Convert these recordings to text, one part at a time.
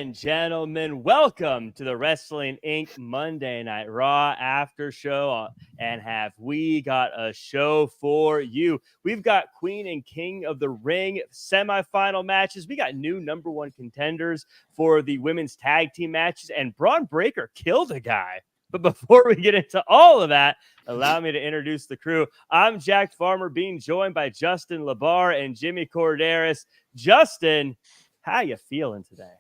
and gentlemen, welcome to the Wrestling Inc. Monday Night Raw after show. And have we got a show for you? We've got Queen and King of the Ring semifinal matches. We got new number one contenders for the women's tag team matches. And Braun Breaker killed a guy. But before we get into all of that, allow me to introduce the crew. I'm Jack Farmer, being joined by Justin LaBar and Jimmy Korderas. Justin, how you feeling today?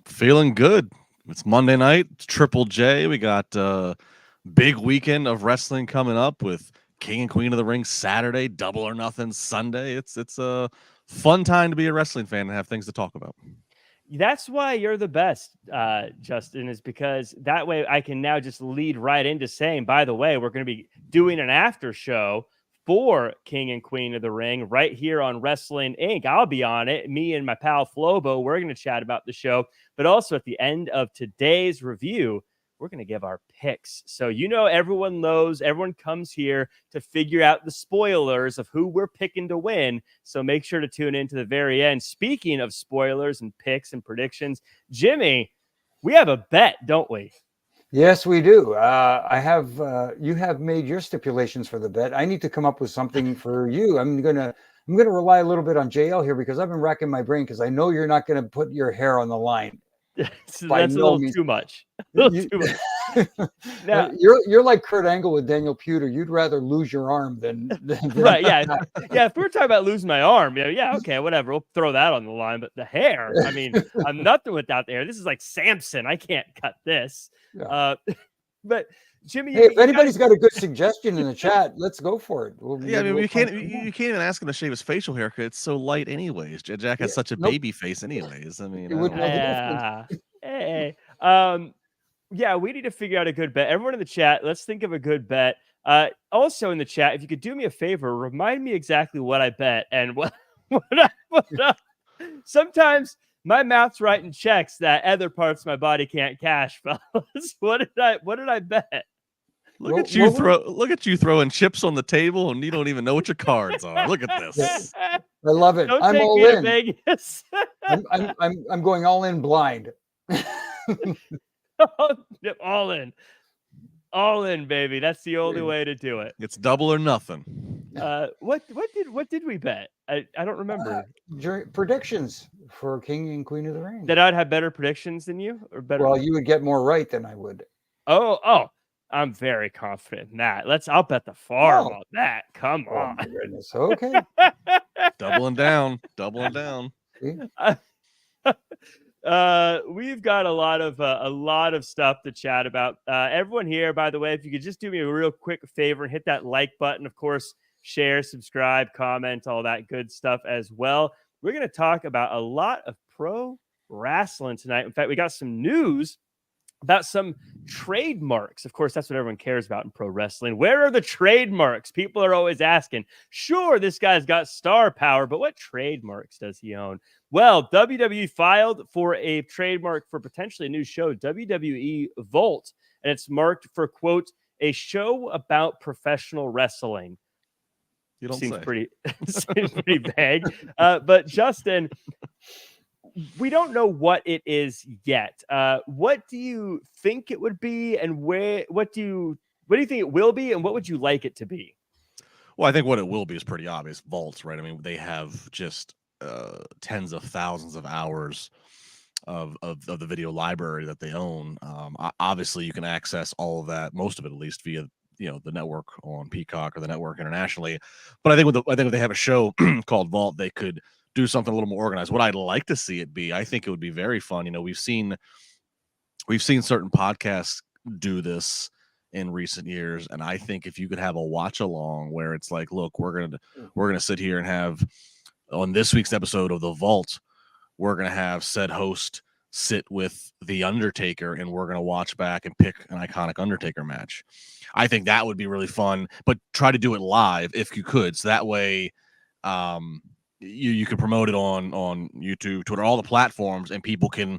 Feeling good. It's Monday night. It's Triple J. We got a big weekend of wrestling coming up with King and Queen of the Ring Saturday, Double or Nothing Sunday. It's a fun time to be a wrestling fan and have things to talk about. That's why you're the best, Justin, is because that way I can now just lead right into saying, by the way, we're going to be doing an after show for King and Queen of the Ring right here on Wrestling Inc. I'll be on it. Me and my pal Flobo, we're going to chat about the show. But also at the end of today's review, we're going to give our picks. So, everyone knows, everyone comes here to figure out the spoilers of who we're picking to win. So make sure to tune in to the very end. Speaking of spoilers and picks and predictions, Jimmy, we have a bet, don't we? Yes, we do. You have made your stipulations for the bet. I need to come up with something for you. I'm gonna rely a little bit on JL here because I've been racking my brain because I know you're not going to put your hair on the line. So that's a little too much. Too much. Now, you're like Kurt Angle with Daniel Puder. You'd rather lose your arm than right. Yeah. Yeah. If we were talking about losing my arm, yeah, okay, whatever. We'll throw that on the line. But the hair, I mean, I'm nothing without the hair. This is like Samson. I can't cut this. Yeah. But Jimmy, hey, if anybody's got a good suggestion in the chat, let's go for it. You can't even ask him to shave his facial haircut. It's so light anyways. Jack has such a baby face anyways. I mean, hey, yeah, we need to figure out a good bet. Everyone in the chat, let's think of a good bet. Also in the chat, if you could do me a favor, remind me exactly what I bet and what sometimes my mouth's writing checks that other parts of my body can't cash, fellas. What did I bet? Look at you throwing chips on the table and you don't even know what your cards are. Look at this. I love it. Don't I'm take all me in. to Vegas. I'm going all in blind. Yep, all in. All in, baby. That's the only way to do it. It's double or nothing. What did we bet? I don't remember. Predictions for King and Queen of the Ring. That I'd have better predictions than you, or better? Well, you would get more right than I would. Oh, I'm very confident in that. I'll bet the farm on that. Come on. My goodness. Okay. Doubling down. We've got a lot of stuff to chat about. Everyone here, by the way, if you could just do me a real quick favor and hit that like button, of course, share, subscribe, comment, all that good stuff as well. We're going to talk about a lot of pro wrestling tonight. In fact, we got some news about some trademarks. Of course, that's what everyone cares about in pro wrestling. Where are the trademarks? People are always asking. Sure, this guy's got star power, but what trademarks does he own? Well, WWE filed for a trademark for potentially a new show, WWE Vault, and it's marked for, quote, a show about professional wrestling. You don't seems say. Seems pretty vague. But Justin, we don't know what it is yet. What do you think it would be, and what do you think it will be, and what would you like it to be? Well, I think what it will be is pretty obvious. Vaults, right? I mean, they have just tens of thousands of hours of the video library that they own. Obviously, you can access all of that, most of it at least, via the network on Peacock or the network internationally. But I think if they have a show called Vault, they could do something a little more organized. What I'd like to see it be, I think it would be very fun. We've seen certain podcasts do this in recent years, and I think if you could have a watch along where it's like, look, we're gonna sit here and have on this week's episode of The Vault, we're gonna have said host sit with The Undertaker, and we're gonna watch back and pick an iconic Undertaker match. I think that would be really fun, but try to do it live if you could, so that way you can promote it on YouTube, Twitter, all the platforms, and people can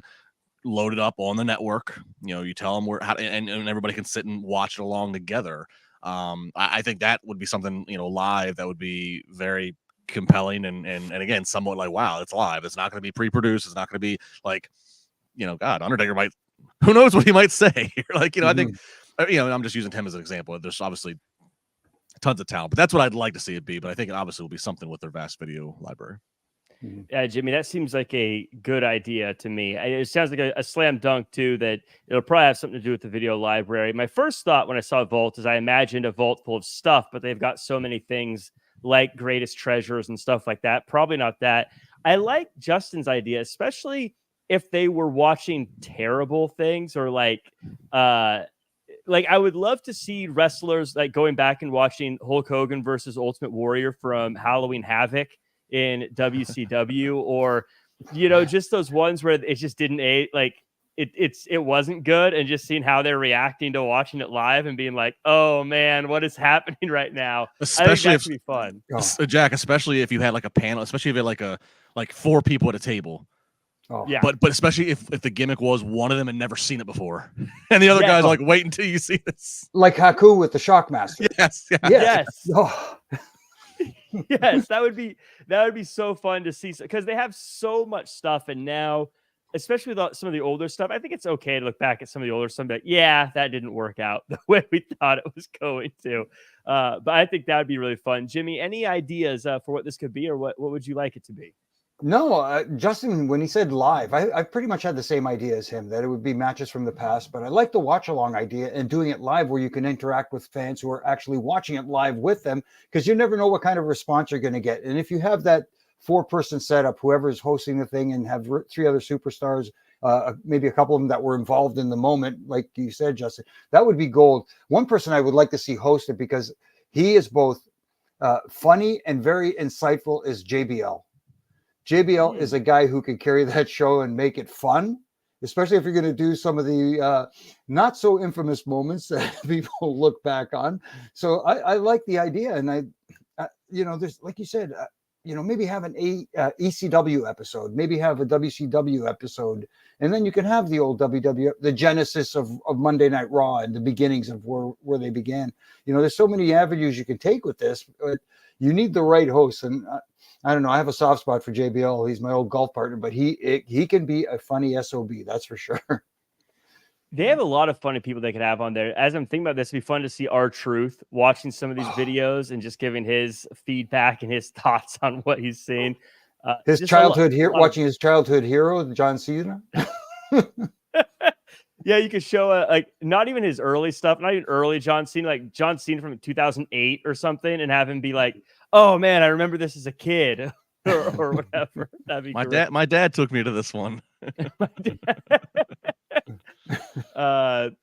load it up on the network. You tell them and everybody can sit and watch it along together. I think that would be something, live that would be very compelling and again, somewhat like, wow, it's live. It's not going to be pre-produced. It's not going to be like God, Undertaker might, who knows what he might say. Like, I think, Mm-hmm. I'm just using him as an example. There's obviously tons of talent, but that's what I'd like to see it be. But I think it obviously will be something with their vast video library. Yeah, Jimmy, that seems like a good idea to me. It sounds like a slam dunk, too, that it'll probably have something to do with the video library. My first thought when I saw Vault is I imagined a vault full of stuff, but they've got so many things like greatest treasures and stuff like that. Probably not that. I like Justin's idea, especially if they were watching terrible things or like I would love to see wrestlers like going back and watching Hulk Hogan versus Ultimate Warrior from Halloween Havoc in WCW, or just those ones where it just didn't it wasn't good, and just seeing how they're reacting to watching it live and being like, oh man, what is happening right now? Especially I think that could be fun. Jack, especially if you had like a panel, especially if you had like 4 people at a table. Oh. Yeah. But especially if the gimmick was one of them had never seen it before, and the other guy's like, wait until you see this. Like Haku with the Shockmaster. Yes. Oh. Yes, that would be so fun to see, because they have so much stuff, and now, especially with some of the older stuff, I think it's okay to look back at some of the older stuff and be like, yeah, that didn't work out the way we thought it was going to. But I think that would be really fun. Jimmy, any ideas for what this could be, or what would you like it to be? No, Justin, when he said live, I pretty much had the same idea as him, that it would be matches from the past, but I like the watch along idea and doing it live where you can interact with fans who are actually watching it live with them, because you never know what kind of response you're going to get. And if you have that 4-person setup, whoever is hosting the thing, and have 3 other superstars, maybe a couple of them that were involved in the moment, like you said, Justin, that would be gold. One person I would like to see host it, because he is both funny and very insightful, is JBL. JBL is a guy who can carry that show and make it fun, especially if you're going to do some of the not so infamous moments that people look back on. So I like the idea. And there's, like you said, maybe have an ECW episode, maybe have a WCW episode, and then you can have the old WWE, the genesis of Monday Night Raw and the beginnings of where they began. There's so many avenues you can take with this, but you need the right host. And I don't know, I have a soft spot for JBL. He's my old golf partner, but he can be a funny SOB, that's for sure. They have a lot of funny people they could have on there. As I'm thinking about this, it'd be fun to see R-Truth watching some of these videos and just giving his feedback and his thoughts on what he's seen. His childhood hero, watching his childhood hero, John Cena. Yeah, you could show not even his early stuff, not even early John Cena, like John Cena from 2008 or something, and have him be like, "Oh man, I remember this as a kid," or whatever. That'd be my dad took me to this one.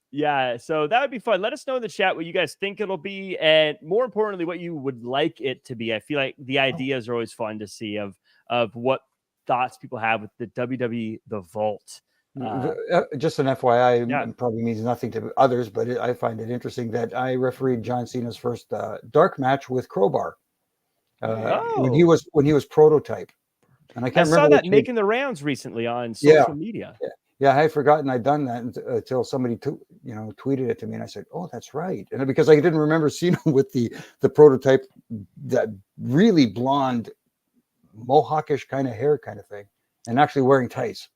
Yeah, so that would be fun. Let us know in the chat what you guys think it'll be, and more importantly, what you would like it to be. I feel like the ideas are always fun to see of what thoughts people have with the WWE The Vault. Just an FYI, probably means nothing to others, but I find it interesting that I refereed John Cena's first dark match with Crowbar when he was Prototype, and I can't remember saw that making the rounds recently on social media. Yeah, I had forgotten I'd done that until somebody tweeted it to me, and I said, "Oh, that's right," and because I didn't remember Cena with the Prototype, that really blonde, mohawkish kind of hair kind of thing, and actually wearing tights.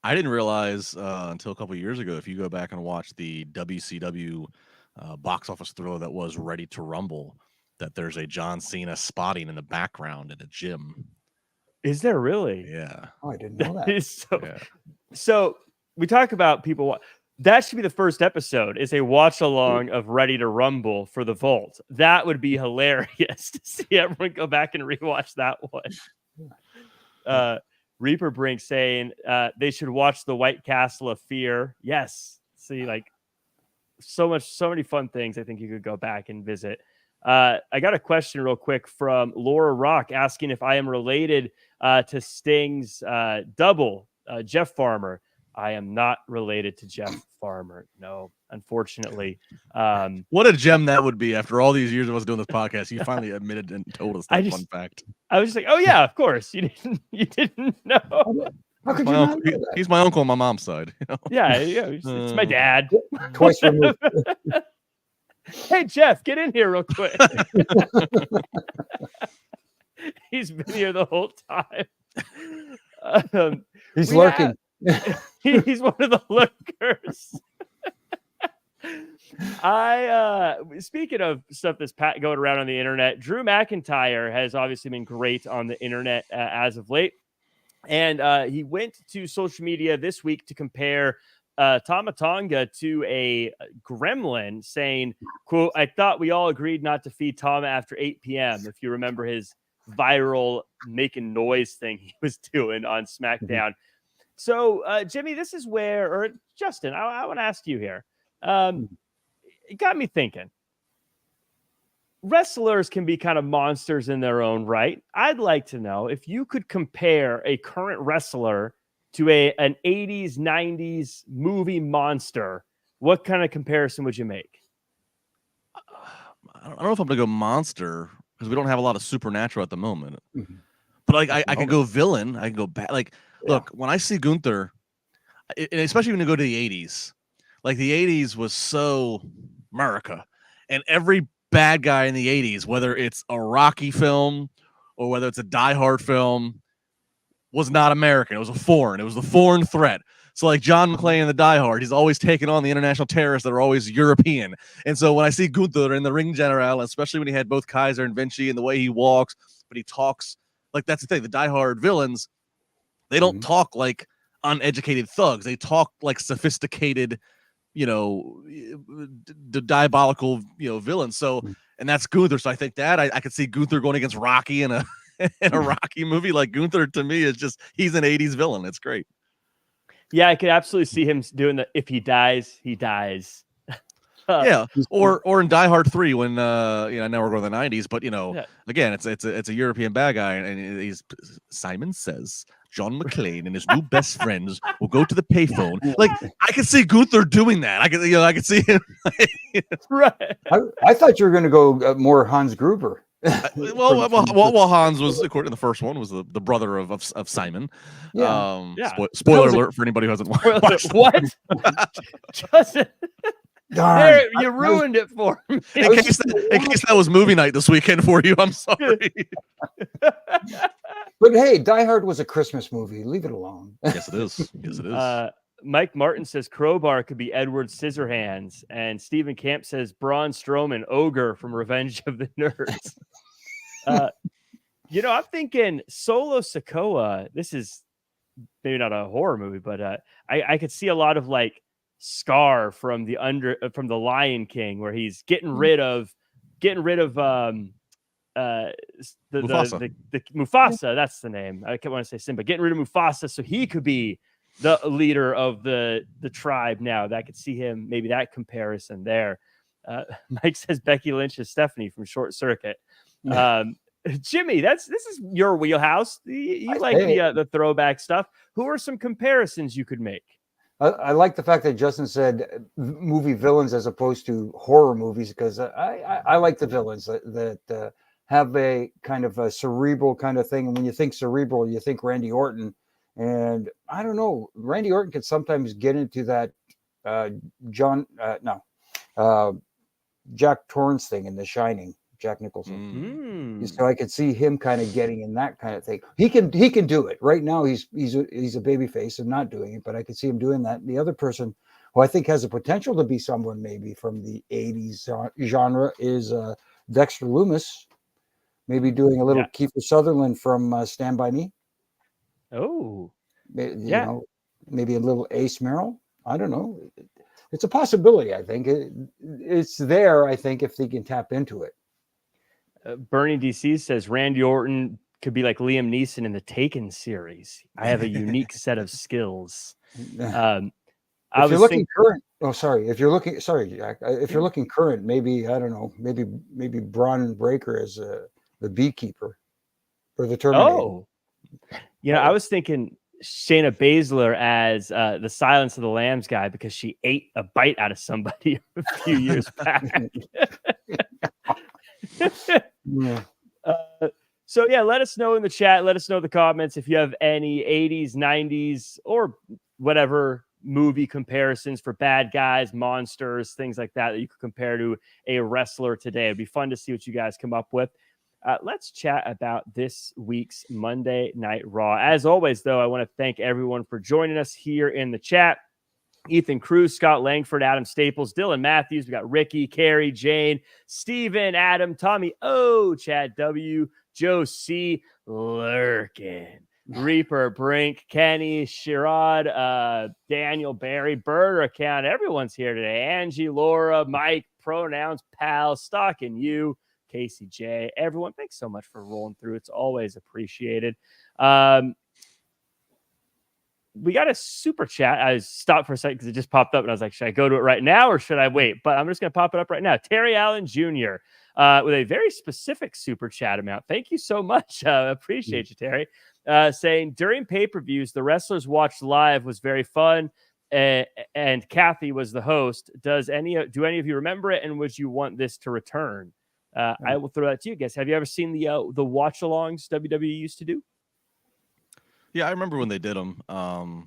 I didn't realize until a couple of years ago, if you go back and watch the WCW box office thriller that was Ready to Rumble, that there's a John Cena spotting in the background in a gym. Is there really? Yeah. Oh, I didn't know that. So we talk about people. That should be the first episode, is a watch along of Ready to Rumble for the Vault. That would be hilarious to see everyone go back and rewatch that one. Reaper Brink saying they should watch the White Castle of Fear. Yes. See, like so many fun things I think you could go back and visit. I got a question real quick from Laura Rock asking if I am related to Sting's double, Jeff Farmer. I am not related to Jeff Farmer. No, unfortunately. What a gem that would be after all these years of us doing this podcast. You finally admitted and told us that fun fact. I was just like, oh yeah, of course. You didn't know. How could you not know that? He's my uncle on my mom's side. Yeah, it's my dad. Twice removed. Hey Jeff, get in here real quick. He's been here the whole time. He's lurking. He's one of the lookers. Speaking of stuff that's going around on the internet, Drew McIntyre has obviously been great on the internet as of late. And he went to social media this week to compare Tama Tonga to a gremlin, saying, quote, "I thought we all agreed not to feed Tama after 8 p.m. If you remember his viral making noise thing he was doing on SmackDown. So, Jimmy, this is where, or Justin, I want to ask you here. It got me thinking. Wrestlers can be kind of monsters in their own right. I'd like to know if you could compare a current wrestler to an 80s, 90s movie monster, what kind of comparison would you make? I don't know if I'm going to go monster because we don't have a lot of supernatural at the moment. But like I can go villain. I can go bad. Like, look, when I see Gunther, and especially when you go to the 80s, like the 80s was so America. And every bad guy in the 80s, whether it's a Rocky film or whether it's a Die Hard film, was not American. It was a foreign. It was the foreign threat. So like John McClane in the Die Hard, he's always taking on the international terrorists that are always European. And so when I see Gunther in the Ring General, especially when he had both Kaiser and Vinci and the way he walks, but he talks, like that's the thing. The Die Hard villains, they don't talk like uneducated thugs. They talk like sophisticated, the diabolical, villains. So, and that's Gunther. So I think that I could see Gunther going against Rocky in a Rocky movie. Like Gunther to me is just, he's an 80s villain. It's great. Yeah, I could absolutely see him doing the if he dies, he dies. Yeah, or in Die Hard 3 when now we're going to the 90s, but again, it's a European bad guy, and he's Simon Says John McClane and his new best friends will go to the payphone. Like I could see Gunther doing that. I could see him. Right. I thought you were going to go more Hans Gruber. Well, Hans was, according to the first one, was the brother of Simon. Spoiler alert for anybody who hasn't watched. What? Justin, there, you ruined it for me. In case that was movie night this weekend for you, I'm sorry. But hey, Die Hard was a Christmas movie. Leave it alone. Yes, it is. Yes, it is. Mike Martin says Crowbar could be Edward Scissorhands, and Stephen Camp says Braun Strowman, Ogre from Revenge of the Nerds. I'm thinking Solo Sokoa. This is maybe not a horror movie, but I could see a lot of like Scar from the Lion King, where he's getting rid of Mufasa. The Mufasa. That's the name. I can't want to say Simba. Getting rid of Mufasa, so he could be the leader of the tribe. Now that I could see him, maybe that comparison there. Mike says Becky Lynch is Stephanie from Short Circuit. Jimmy, this is your wheelhouse. You like the throwback stuff. Who are some comparisons you could make? I like the fact that Justin said movie villains as opposed to horror movies, because I like the villains that have a kind of a cerebral kind of thing. And when you think cerebral, you think Randy Orton. And I don't know, Randy Orton could sometimes get into that Jack Torrance thing in The Shining, Jack Nicholson. So I could see him kind of getting in that kind of thing. He can do it. Right now he's a baby face and not doing it, but I could see him doing that. And the other person who I think has the potential to be someone maybe from the 80s genre is Dexter Lumis, maybe doing a little Kiefer Sutherland from Stand By Me. Oh, maybe a little Ace Merrill. I don't know. It's a possibility. I think it's there. I think if they can tap into it. Bernie DC says Randy Orton could be like Liam Neeson in the Taken series. I have a unique set of skills. If you're looking current, Jack. If you're looking current, maybe I don't know. Maybe Braun Breaker as the beekeeper or the Terminator. Oh. I was thinking Shayna Baszler as the Silence of the Lambs guy because she ate a bite out of somebody a few years back. So let us know in the chat. Let us know in the comments if you have any 80s, 90s, or whatever movie comparisons for bad guys, monsters, things like that you could compare to a wrestler today. It'd be fun to see what you guys come up with. let's chat about this week's Monday Night Raw. As always, though, I want to thank everyone for joining us here in the chat. Ethan Cruz, Scott Langford, Adam Staples, Dylan Matthews. We got Ricky, Carrie, Jane, Steven, Adam, Tommy O, Chad W, Joe C, Lurkin, Reaper, Brink, Kenny, Sherrod, Daniel, Barry, Birder Account. Everyone's here today. Angie, Laura, Mike, Pronouns, Pal, Stalking You, Casey J. Everyone, thanks so much for rolling through. It's always appreciated. We got a super chat. I stopped for a second because it just popped up and I was like, should I go to it right now or should I wait? But I'm just going to pop it up right now. Terry Allen Jr. With a very specific super chat amount. Thank you so much. Appreciate you, Terry. Saying during pay-per-views, the wrestlers watched live was very fun. And Kathy was the host. Do any of you remember it? And would you want this to return? I will throw that to you guys. Have you ever seen the watch-alongs WWE used to do? Yeah, I remember when they did them. And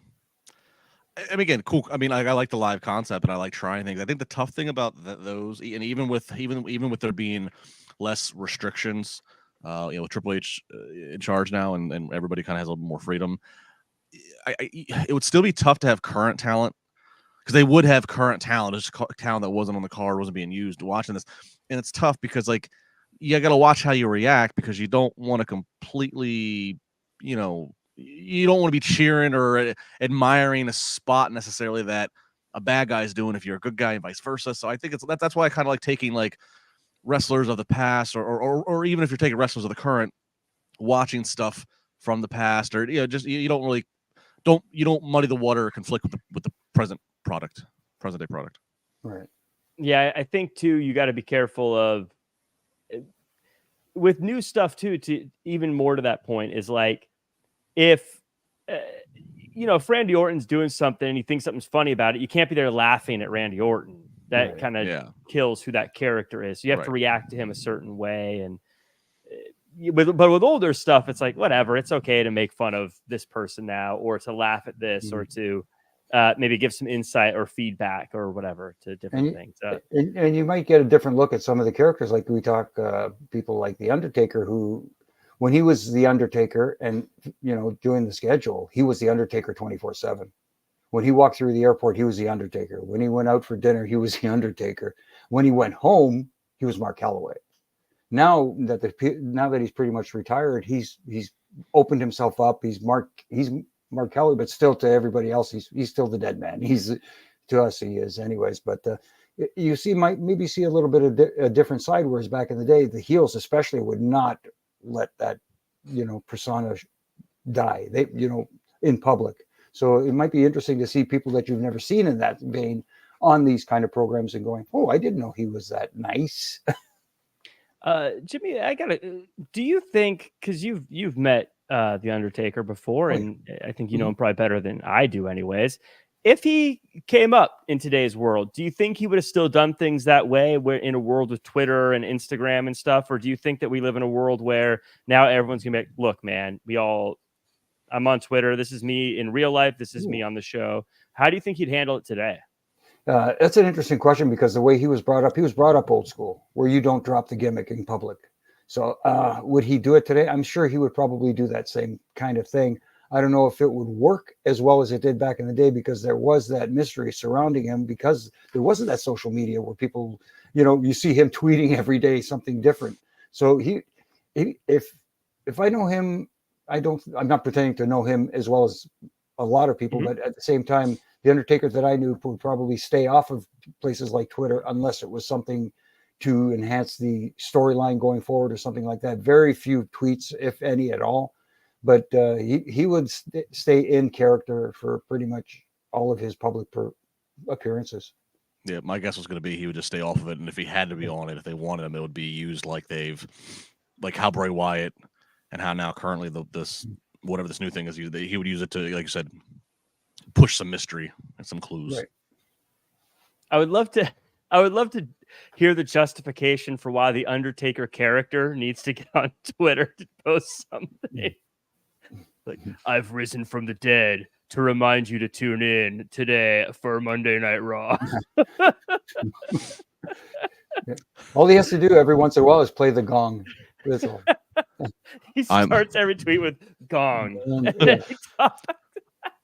again, cool. I mean, I like the live concept, and I like trying things. I think the tough thing about those, and even with there being less restrictions, with Triple H in charge now, and everybody kind of has a little more freedom. It would still be tough to have current talent, because they would have current talent. It's just talent that wasn't on the card, wasn't being used watching this, and it's tough because like you got to watch how you react, because you don't want to completely, you don't want to be cheering or admiring a spot necessarily that a bad guy is doing if you're a good guy, and vice versa. So I think that's why I kind of like taking like wrestlers of the past, or even if you're taking wrestlers of the current, watching stuff from the past, or just you don't muddy the water or conflict with the present day product. Right. Yeah, I think too you got to be careful of with new stuff too. To even more to that point is like, if if Randy Orton's doing something and you think something's funny about it, you can't be there laughing at Randy Orton. That kind of kills who that character is. So you have to react to him a certain way. And but with older stuff, it's like whatever. It's okay to make fun of this person now, or to laugh at this, or to maybe give some insight or feedback or whatever to different things. And you might get a different look at some of the characters. Like we talk people like The Undertaker, who, when he was The Undertaker and, doing the schedule, he was The Undertaker 24/7. When he walked through the airport, he was The Undertaker. When he went out for dinner, he was The Undertaker. When he went home, he was Mark Calloway. Now that he's pretty much retired, he's opened himself up. He's Mark Calloway, but still to everybody else, he's still the dead man. To us, he is anyways. But you maybe see a little bit of a different side. Whereas back in the day, the heels especially would not let that persona die, they in public. So it might be interesting to see people that you've never seen in that vein on these kind of programs and going, oh, I didn't know he was that nice. Jimmy, do you think, because you've met The Undertaker before, and I think you know him probably better than I do anyways, if he came up in today's world, do you think he would have still done things that way? We're in a world with Twitter and Instagram and stuff, or do you think that we live in a world where now everyone's gonna be like, look, man, I'm on Twitter. This is me in real life. This is me on the show. How do you think he'd handle it today? That's an interesting question, because the way he was brought up old school, where you don't drop the gimmick in public. So would he do it today? I'm sure he would probably do that same kind of thing. I don't know if it would work as well as it did back in the day, because there was that mystery surrounding him, because there wasn't that social media where people, you see him tweeting every day something different. So if I know him, I'm not pretending to know him as well as a lot of people, but at the same time, The Undertaker that I knew would probably stay off of places like Twitter unless it was something to enhance the storyline going forward or something like that. Very few tweets, if any at all. But he would stay in character for pretty much all of his public appearances. Yeah, my guess was going to be he would just stay off of it, and if he had to be on it, if they wanted him, it would be used like how Bray Wyatt and how now currently this new thing is used. He would use it to, like you said, push some mystery and some clues. Right. I would love to hear the justification for why the Undertaker character needs to get on Twitter to post something. Like, I've risen from the dead to remind you to tune in today for Monday Night Raw. All he has to do every once in a while is play the gong. That's all. He starts every tweet with gong.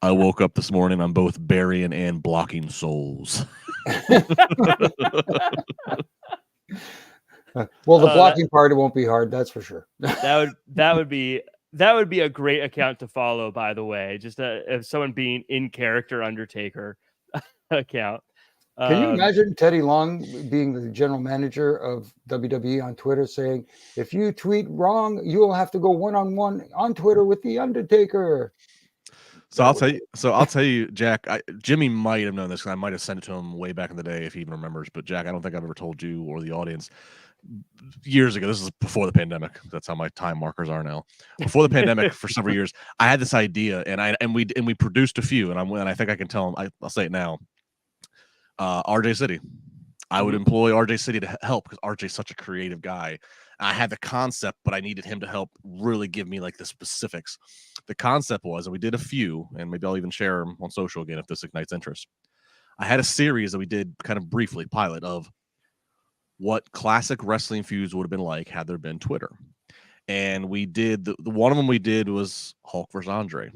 I woke up this morning. I'm both burying and blocking souls. Well, the blocking part, it won't be hard. That's for sure. That would be a great account to follow. By the way, just if someone being in character Undertaker account. Can you imagine Teddy Long being the general manager of WWE on Twitter saying, if you tweet wrong, you will have to go one-on-one on Twitter with the Undertaker? So I'll tell you, Jack, Jimmy might have known this because I might have sent it to him way back in the day if he even remembers. But Jack, I don't think I've ever told you or the audience years ago. This is before the pandemic. That's how my time markers are now. Before the pandemic, for several years, I had this idea, and we produced a few, and I think I can tell him. I'll say it now. RJ City. I would employ RJ City to help because RJ's such a creative guy. I had the concept, but I needed him to help really give me like the specifics. The concept was, and we did a few, and maybe I'll even share them on social again if this ignites interest. I had a series that we did kind of briefly, pilot, of what classic wrestling feuds would have been like had there been Twitter. And we did, the one of them we did was Hulk versus Andre.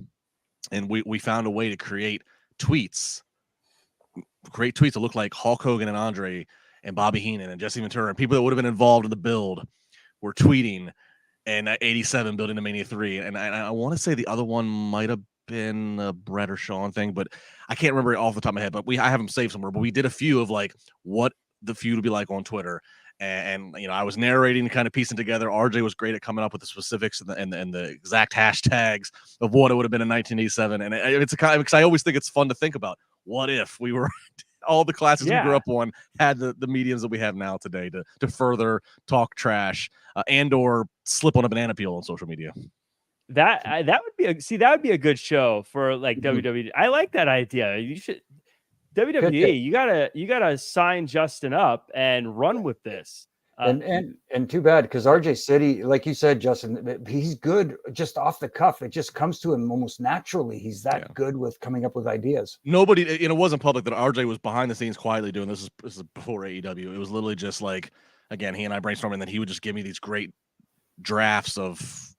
And we found a way to create tweets that look like Hulk Hogan and Andre and Bobby Heenan and Jesse Ventura and people that would have been involved in the build were tweeting, and 87 building to Mania 3. And I want to say the other one might have been a Brett or Sean thing, but I can't remember it off the top of my head, but I have them saved somewhere. But we did a few of like what the feud would be like on Twitter. And you know, I was narrating, kind of piecing together. RJ was great at coming up with the specifics and the exact hashtags of what it would have been in 1987. And it's a kind of, because I always think it's fun to think about, what if we were all the classes we grew up on had the mediums that we have now today to further talk trash and or slip on a banana peel on social media. That would be a good show for like WWE. I like that idea. You should WWE. You gotta sign Justin up and run with this. And too bad, because RJ City, like you said, Justin, he's good just off the cuff. It just comes to him almost naturally. He's that good with coming up with ideas. Nobody, it wasn't public that RJ was behind the scenes quietly doing this. This is before AEW. It was literally just like, again, he and I brainstorming, and then he would just give me these great drafts of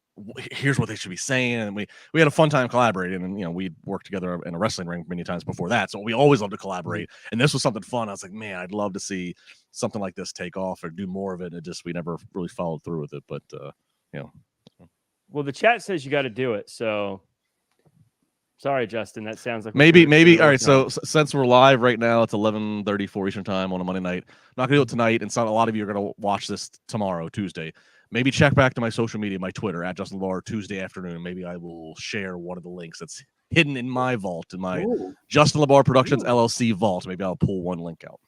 here's what they should be saying, and we had a fun time collaborating. And you know, we'd worked together in a wrestling ring many times before that, so we always love to collaborate. And this was something fun. I was like, man, I'd love to see something like this take off or do more of it. And we never really followed through with it, but you know. Well, the chat says you got to do it, so sorry, Justin. That sounds like maybe. All right, so since we're live right now, it's 11:34 Eastern time on a Monday night. I'm not gonna do it tonight, and so a lot of you are gonna watch this tomorrow, Tuesday. Maybe check back to my social media, my Twitter at Justin LaBar Tuesday afternoon. Maybe I will share one of the links that's hidden in my vault, in my Justin LaBar Productions LLC vault. Maybe I'll pull one link out.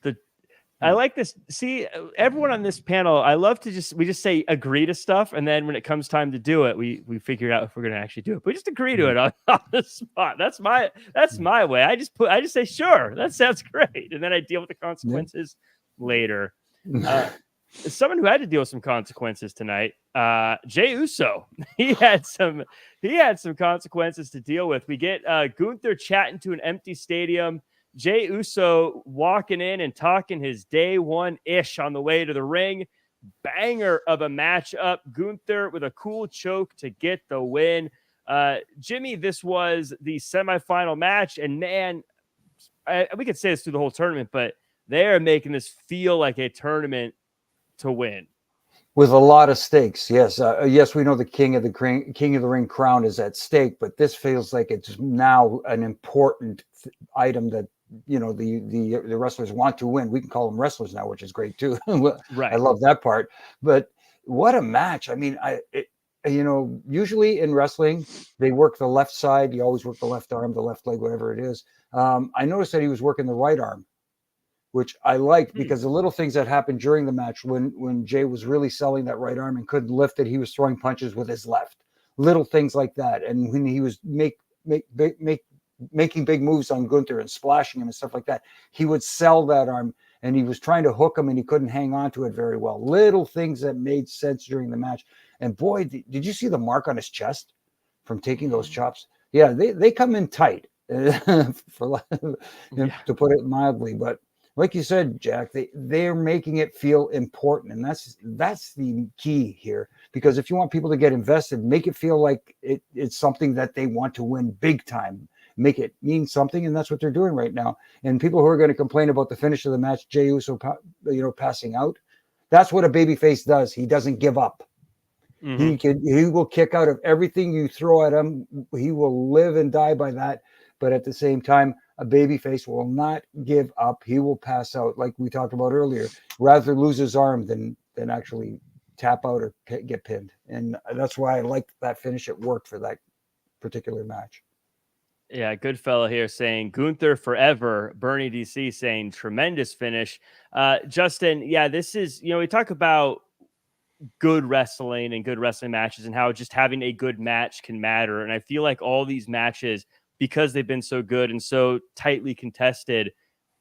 I like this. See, everyone on this panel, I love to we just say agree to stuff, and then when it comes time to do it, we figure out if we're going to actually do it. We just agree to it on the spot. That's my way. I just say sure, that sounds great, and then I deal with the consequences later. Someone who had to deal with some consequences tonight, Jey Uso. He had some consequences to deal with. We get Gunther chatting to an empty stadium. Jey Uso walking in and talking his day one-ish on the way to the ring. Banger of a matchup. Gunther with a cool choke to get the win. Jimmy, this was the semifinal match, and man, we could say this through the whole tournament, but they are making this feel like a tournament to win, with a lot of stakes. Yes, yes, we know the king of the ring crown is at stake, but this feels like it's now an important item that, you know, the wrestlers want to win. We can call them wrestlers now, which is great too. Right, I love that part. But what a match! I mean, you know, usually in wrestling they work the left side. You always work the left arm, the left leg, whatever it is. I noticed that he was working the right arm, which I liked, because the little things that happened during the match when Jey was really selling that right arm and couldn't lift it, he was throwing punches with his left. Little things like that. And when he was making big moves on Gunther and splashing him and stuff like that, he would sell that arm, and he was trying to hook him and he couldn't hang on to it very well. Little things that made sense during the match. And boy, did you see the mark on his chest from taking those chops? Yeah, they come in tight, to put it mildly, but like you said, Jack, they're making it feel important, and that's the key here. Because if you want people to get invested, make it feel like it's something that they want to win big time. Make it mean something, and that's what they're doing right now. And people who are going to complain about the finish of the match, Jey Uso, passing out, that's what a babyface does. He doesn't give up. Mm-hmm. He will kick out of everything you throw at him. He will live and die by that. But at the same time, a babyface will not give up. He will pass out, like we talked about earlier, rather lose his arm than actually tap out or get pinned. And that's why I liked that finish. It worked for that particular match. Yeah, good fellow here saying Gunther forever. Bernie DC saying tremendous finish. Justin, yeah, this is, we talk about good wrestling and good wrestling matches and how just having a good match can matter. And I feel like all these matches, because they've been so good and so tightly contested,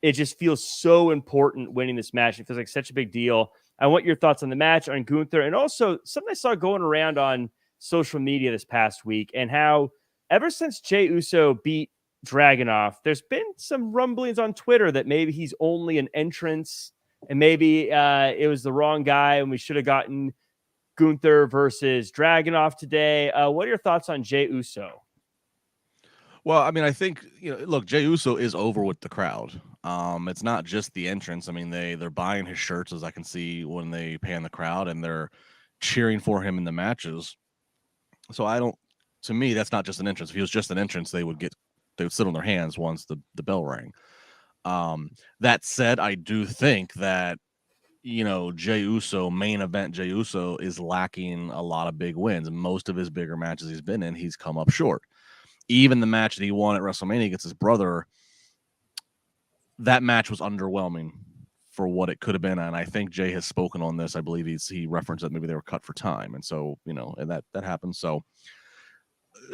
it just feels so important winning this match. It feels like such a big deal. I want your thoughts on the match, on Gunther, and also something I saw going around on social media this past week, and how ever since Jey Uso beat Dragunov, there's been some rumblings on Twitter that maybe he's only an entrance and maybe it was the wrong guy and we should have gotten Gunther versus Dragunov today. What are your thoughts on Jey Uso? Well, I mean, I think, look, Jey Uso is over with the crowd. It's not just the entrance. I mean, they're buying his shirts, as I can see when they pan the crowd, and they're cheering for him in the matches. So to me, that's not just an entrance. If he was just an entrance, they would sit on their hands once the bell rang. That said, I do think that, Jey Uso, main event Jey Uso, is lacking a lot of big wins. Most of his bigger matches he's been in, he's come up short. Even the match that he won at WrestleMania against his brother, that match was underwhelming for what it could have been. And I think Jey has spoken on this. I believe he referenced that maybe they were cut for time. And so, and that happened. So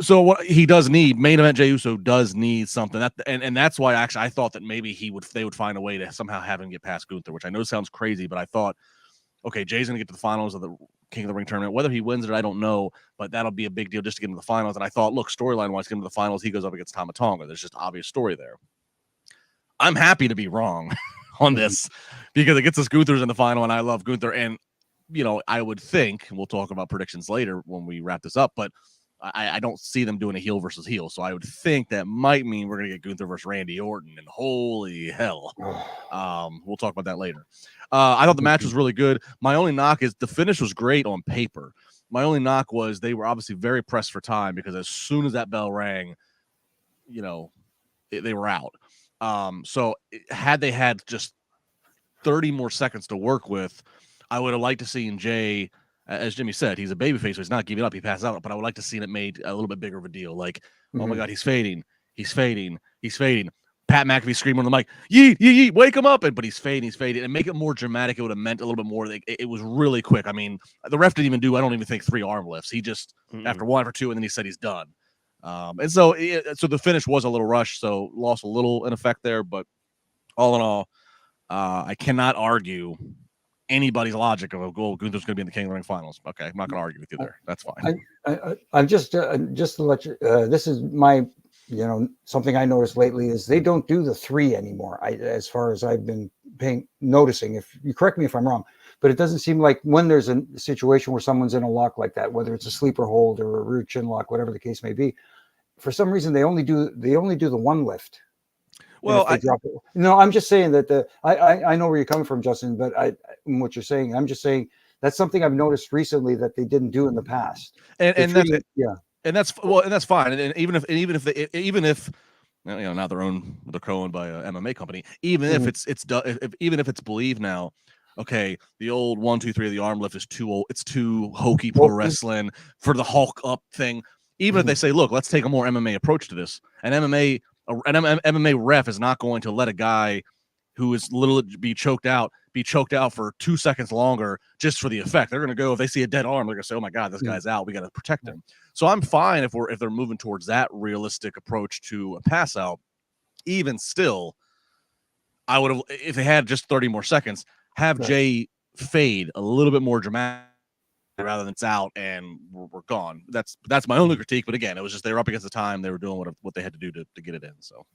what he does need, main event Jey Uso does need something. And that's why actually I thought that maybe they would find a way to somehow have him get past Gunther, which I know sounds crazy, but I thought, okay, Jay's going to get to the finals of the King of the Ring tournament. Whether he wins it, I don't know, but that'll be a big deal just to get into the finals. And I thought, look, storyline-wise, get into the finals, he goes up against Tama Tonga. There's just obvious story there. I'm happy to be wrong on this because it gets us Gunther's in the final, and I love Gunther. And, I would think, and we'll talk about predictions later when we wrap this up, but I don't see them doing a heel versus heel. So I would think that might mean we're going to get Gunther versus Randy Orton, and holy hell. We'll talk about that later. I thought the match was really good. My only knock is the finish was great on paper. My only knock was they were obviously very pressed for time because as soon as that bell rang, they were out. So had they had just 30 more seconds to work with, I would have liked to see Jey, as Jimmy said, he's a babyface, so he's not giving up. He passes out, but I would like to see it made a little bit bigger of a deal. Like, oh my God, he's fading. Pat McAfee screaming on the mic, yeet, yeet, yeet, wake him up. But he's fading. And make it more dramatic. It would have meant a little bit more. It was really quick. I mean, the ref didn't even do, I don't even think 3 arm lifts. He just, after 1 or 2, and then he said he's done. And so the finish was a little rushed, so lost a little in effect there. But all in all, I cannot argue anybody's logic of Gunther's going to be in the King of the Ring finals. Okay, I'm not going to argue with you there. That's fine. I'm just to let you. This is my, something I noticed lately is they don't do the 3 anymore. As far as I've been noticing. If you correct me if I'm wrong, but it doesn't seem like when there's a situation where someone's in a lock like that, whether it's a sleeper hold or a rear chin lock, whatever the case may be, for some reason they only do the 1 lift. Well, I'm just saying that I know where you're coming from, Justin, but what you're saying, I'm just saying that's something I've noticed recently that they didn't do in the past. And that's fine. And even if now they're owned by an MMA company, even if it's believed now, okay, the old 1, 2, 3 of the arm lift is too old. It's too hokey pro wrestling for the Hulk up thing. Even if they say, look, let's take a more MMA approach to this, an MMA ref is not going to let a guy who is literally be choked out for 2 seconds longer just for the effect. They're going to go, if they see a dead arm, they're going to say, oh my God, this guy's out. We got to protect him. So I'm fine if they're moving towards that realistic approach to a pass out. Even still, I would have, if they had just 30 more seconds, have Jey fade a little bit more dramatic rather than it's out and we're gone. That's my only critique. But again, it was just they were up against the time. They were doing what they had to do to get it in. So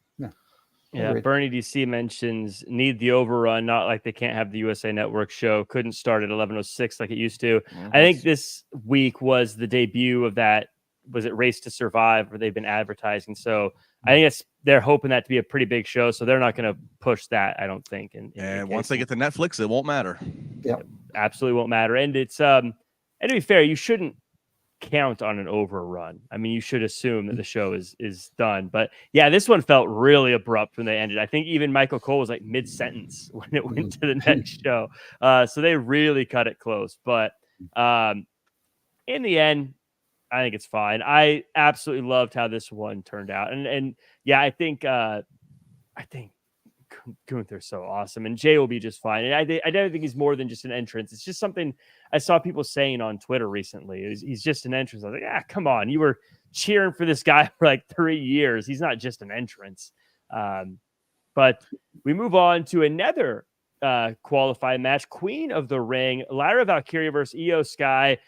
Yeah, Agreed. Bernie DC mentions need the overrun, not like they can't have the USA Network show. Couldn't start at 11:06 like it used to. I think this week was the debut of that. Was it Race to Survive, where they've been advertising? So I think they're hoping that to be a pretty big show. So they're not going to push that, I don't think. And once they get to Netflix, it won't matter. Yeah, absolutely won't matter. And it's and to be fair, you shouldn't count on an overrun. I mean, you should assume that the show is done. But yeah, this one felt really abrupt when they ended. I think even Michael Cole was like mid-sentence when it went to the next show. So they really cut it close. But in the end, I think it's fine. I absolutely loved how this one turned out. And yeah, I think Gunther's so awesome, and Jey will be just fine. And I don't think he's more than just an entrance. It's just something I saw people saying on Twitter recently. He's just an entrance. I was like, come on, you were cheering for this guy for like 3 years. He's not just an entrance. But we move on to another qualifying match, Queen of the Ring, Lyra Valkyria versus Io Sky.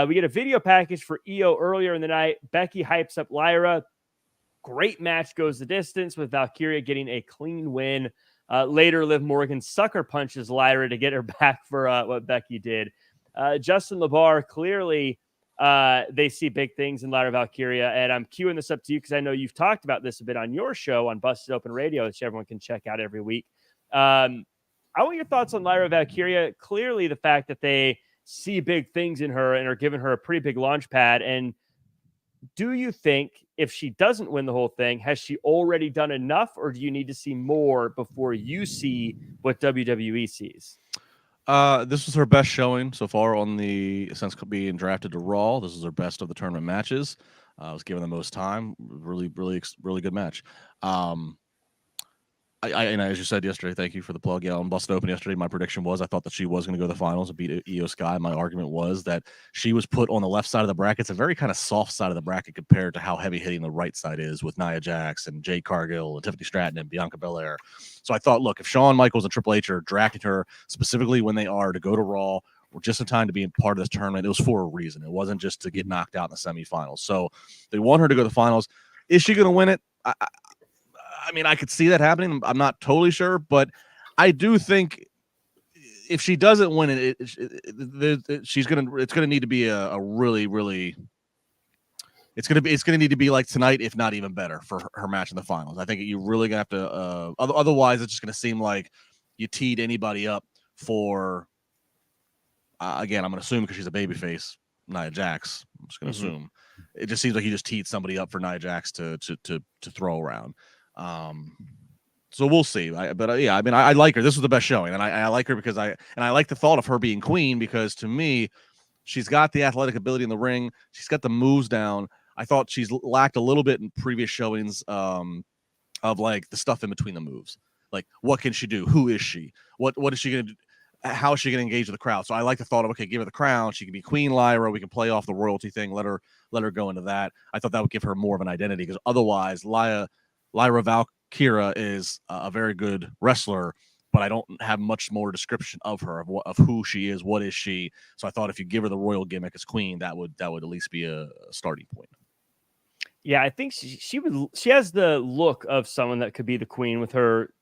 We get a video package for Io earlier in the night. Becky hypes up Lyra. Great match goes the distance with Valkyria getting a clean win. Later, Liv Morgan sucker punches Lyra to get her back for what Becky did. Justin LaBar, clearly they see big things in Lyra Valkyria, and I'm queuing this up to you because I know you've talked about this a bit on your show on Busted Open Radio, which everyone can check out every week. I want your thoughts on Lyra Valkyria. Clearly, the fact that they see big things in her and are giving her a pretty big launch pad, and do you think if she doesn't win the whole thing, has she already done enough, or do you need to see more before you see what WWE sees? This was her best showing so far on the since being drafted to Raw. This is her best of the tournament matches. I was given the most time. Really good match. And as you said yesterday, thank you for the plug. Yeah, on Busted Open yesterday, my prediction was I thought that she was going to go to the finals and beat Io Sky. My argument was that she was put on the left side of the bracket. It's a very kind of soft side of the bracket compared to how heavy hitting the right side is with Nia Jax and Jade Cargill and Tiffany Stratton and Bianca Belair. So I thought, look, if Shawn Michaels and Triple H are drafting her specifically when they are to go to Raw, or just in time to be a part of this tournament, it was for a reason. It wasn't just to get knocked out in the semifinals. So they want her to go to the finals. Is she going to win it? I mean, I could see that happening. I'm not totally sure, but I do think if she doesn't win it, it's gonna need to be a really, really. It's gonna need to be like tonight, if not even better, for her match in the finals. I think you're really gonna have to. Otherwise, it's just gonna seem like you teed anybody up for. Again, I'm gonna assume because she's a babyface, Nia Jax. I'm just gonna assume. It just seems like you just teed somebody up for Nia Jax to throw around. So we'll see. Yeah, I mean, I like her. This was the best showing, and I like her because I like the thought of her being queen because to me, she's got the athletic ability in the ring. She's got the moves down. I thought she's lacked a little bit in previous showings of like the stuff in between the moves. Like, what can she do? Who is she? What is she going to do? How is she going to engage with the crowd? So I like the thought of, okay, give her the crown. She can be Queen Lyra. We can play off the royalty thing. Let her go into that. I thought that would give her more of an identity because otherwise Lyra Valkyria is a very good wrestler, but I don't have much more description of her, of who she is, what is she. So I thought if you give her the royal gimmick as queen, that would at least be a starting point. Yeah, I think she has the look of someone that could be the queen with her,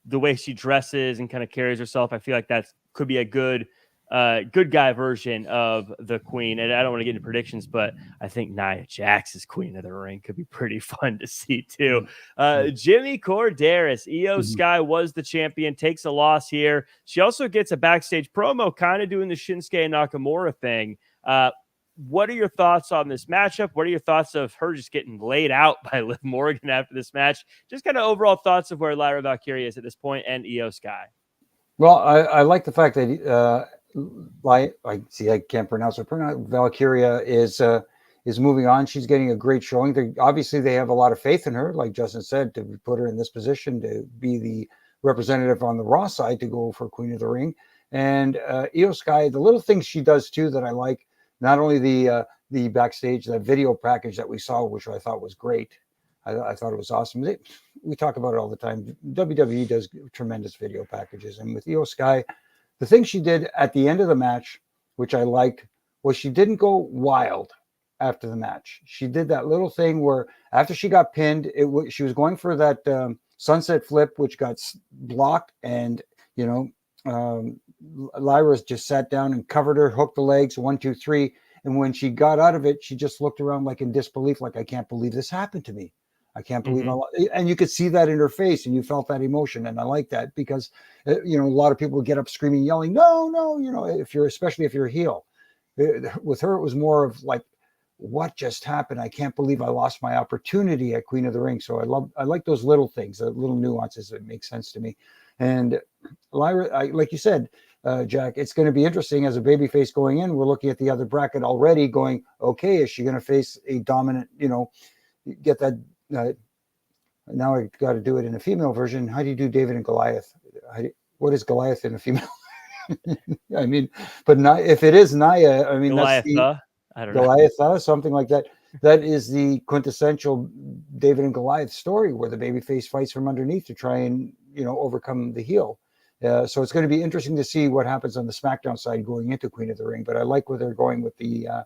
the way she dresses and kind of carries herself. I feel like that could be a good guy version of the queen. And I don't want to get into predictions, but I think Nia Jax's Queen of the Ring could be pretty fun to see too. Jimmy Korderas, Io Sky was the champion, takes a loss here. She also gets a backstage promo, kind of doing the Shinsuke Nakamura thing. What are your thoughts on this matchup? What are your thoughts of her just getting laid out by Liv Morgan after this match? Just kind of overall thoughts of where Lyra Valkyria is at this point and Io Sky. Well, I like the fact that I can't pronounce her. Valkyria is moving on. She's getting a great showing. Obviously, they have a lot of faith in her, like Justin said, to put her in this position to be the representative on the Raw side to go for Queen of the Ring. And Io Sky, the little things she does too that I like. Not only the backstage, the video package that we saw, which I thought was great. I thought it was awesome. We talk about it all the time. WWE does tremendous video packages. And with Io Sky, the thing she did at the end of the match, which I liked, was she didn't go wild after the match. She did that little thing where after she got pinned, she was going for that sunset flip, which got blocked, and Lyra just sat down and covered her, hooked the legs, 1, 2, 3. And when she got out of it, she just looked around like in disbelief, like, I can't believe this happened to me. I can't believe and you could see that in her face, and you felt that emotion. And I like that because, a lot of people would get up screaming, yelling, no, especially if you're a heel. With her, it was more of like, what just happened? I can't believe I lost my opportunity at Queen of the Ring. So I like those little things, the little nuances that make sense to me. And Lyra, like you said, Jack, it's going to be interesting as a babyface going in. We're looking at the other bracket already going, okay, is she going to face a dominant, get that? Now I got to do it in a female version. How do you do David and Goliath? What is Goliath in a female? I mean, but not, if it is Nia, I mean, Goliath, that's I don't know. Goliath, something like that. That is the quintessential David and Goliath story where the babyface fights from underneath to try and, overcome the heel. So it's going to be interesting to see what happens on the SmackDown side going into Queen of the Ring. But I like where they're going with the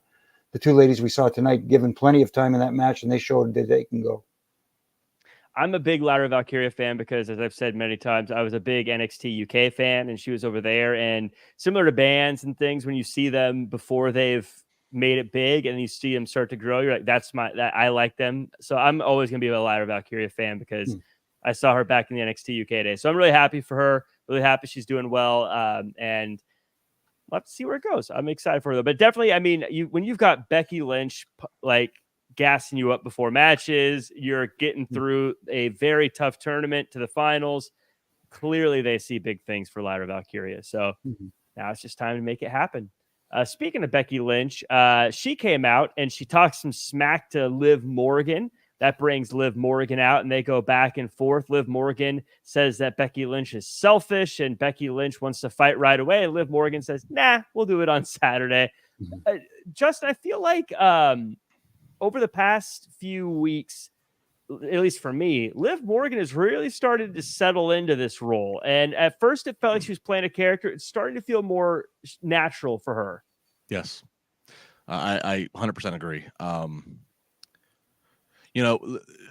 two ladies we saw tonight, given plenty of time in that match, and they showed that they can go. I'm a big Lyra Valkyria fan because, as I've said many times, I was a big NXT UK fan, and she was over there. And similar to bands and things, when you see them before they've made it big and you see them start to grow, you're like, I like them. So I'm always going to be a Lyra Valkyria fan because I saw her back in the NXT UK days. So I'm really happy for her, really happy she's doing well. And we'll have to see where it goes. I'm excited for her, though. But definitely, I mean, when you've got Becky Lynch, like, gassing you up before matches, you're getting through a very tough tournament to the finals. Clearly, they see big things for Lyra Valkyria. So now it's just time to make it happen. Speaking of Becky Lynch, she came out and she talks some smack to Liv Morgan. That brings Liv Morgan out, and they go back and forth. Liv Morgan says that Becky Lynch is selfish, and Becky Lynch wants to fight right away. And Liv Morgan says, nah, we'll do it on Saturday. Justin, I feel like over the past few weeks, at least for me, Liv Morgan has really started to settle into this role. And at first it felt like she was playing a character. It's starting to feel more natural for her. Yes. I 100% agree.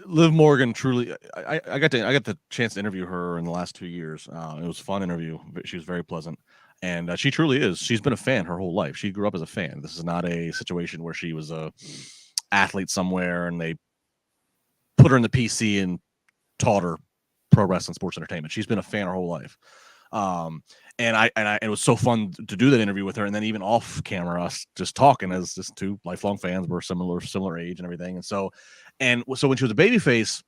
Liv Morgan truly, I got the chance to interview her in the last 2 years. It was a fun interview. She was very pleasant. And she truly is. She's been a fan her whole life. She grew up as a fan. This is not a situation where she was a athlete somewhere and they put her in the PC and taught her pro wrestling, sports entertainment. She's been a fan her whole life. And it was so fun to do that interview with her. And then even off camera, us just talking as just two lifelong fans. We're similar age and everything. And so when she was a babyface,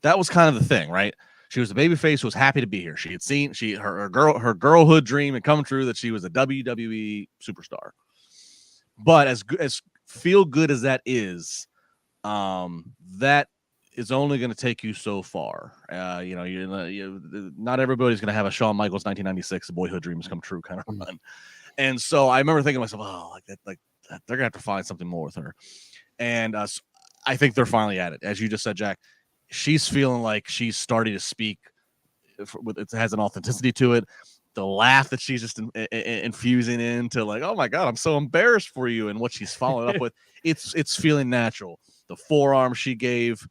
that was kind of the thing, right? She was a babyface who was happy to be here. She had seen her girlhood dream had come true that she was a WWE superstar. But as feel good as that is, that is only going to take you so far. Not everybody's going to have a Shawn Michaels 1996 boyhood dreams come true kind of run. And so I remember thinking to myself, they're going to have to find something more with her. And I think they're finally at it. As you just said, Jack, she's feeling like she's starting to speak. It has an authenticity to it. The laugh that she's just infusing into, like, oh my God, I'm so embarrassed for you. And what she's following up with, it's feeling natural. The forearm she gave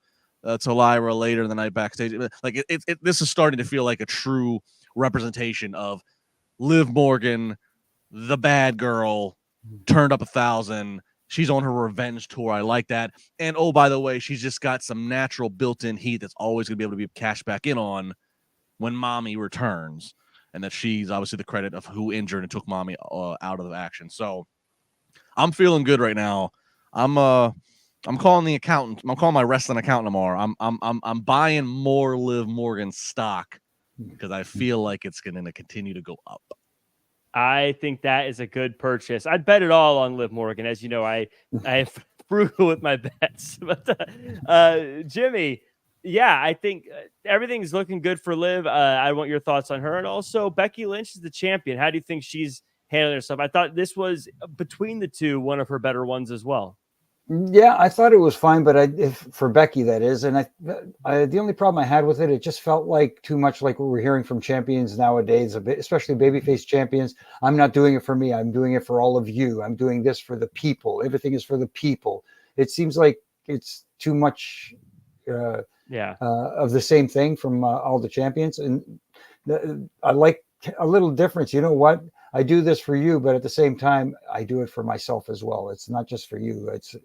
to Lyra later in the night backstage, like this is starting to feel like a true representation of Liv Morgan, the bad girl, turned up 1,000. She's on her revenge tour. I like that. And oh, by the way, she's just got some natural built-in heat that's always going to be able to be cashed back in on when Mommy returns. And that she's obviously the credit of who injured and took Mommy out of the action. So I'm feeling good right now. I'm calling the accountant. I'm calling my wrestling accountant tomorrow. I'm buying more Liv Morgan stock because I feel like it's going to continue to go up. I think that is a good purchase. I'd bet it all on Liv Morgan. As you know, I am frugal with my bets. But Jimmy, yeah, I think everything's looking good for Liv. I want your thoughts on her. And also, Becky Lynch is the champion. How do you think she's handling herself? I thought this was, between the two, one of her better ones as well. Yeah, I thought it was fine, but for Becky, that is. And the only problem I had with it just felt like too much like what we're hearing from champions nowadays, especially babyface champions. I'm not doing it for me. I'm doing it for all of you. I'm doing this for the people. Everything is for the people. It seems like it's too much of the same thing from all the champions. And I like a little difference. You know what? I do this for you, but at the same time, I do it for myself as well. It's not just for you. It's,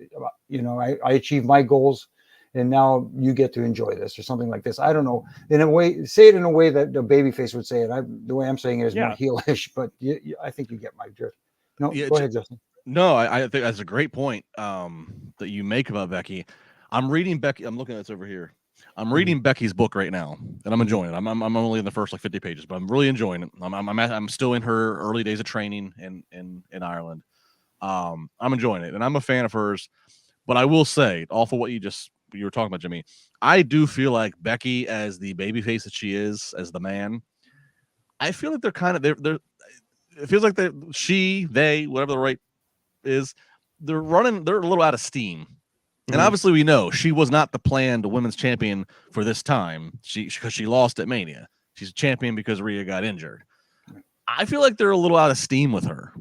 you know, I achieve my goals, and now you get to enjoy this or something like this. I don't know. In a way, say it in a way that the babyface would say it. The way I'm saying it is more heelish, but I think you get my drift. No, go ahead, Justin. No, I think that's a great point that you make about Becky. I'm reading Becky. I'm looking at this over here. I'm reading Becky's book right now, and I'm enjoying it. I'm only in the first like 50 pages, but I'm really enjoying it. I'm still in her early days of training in Ireland. I'm enjoying it, and I'm a fan of hers. But I will say, all for what you were talking about, Jimmy, I do feel like Becky, as the babyface that she is, as the man, I feel like they're kind of they're. It feels like they, whatever the right is, they're a little out of steam. And obviously we know she was not the planned women's champion for this time. Because she lost at Mania. She's a champion because Rhea got injured. I feel like they're a little out of steam with her.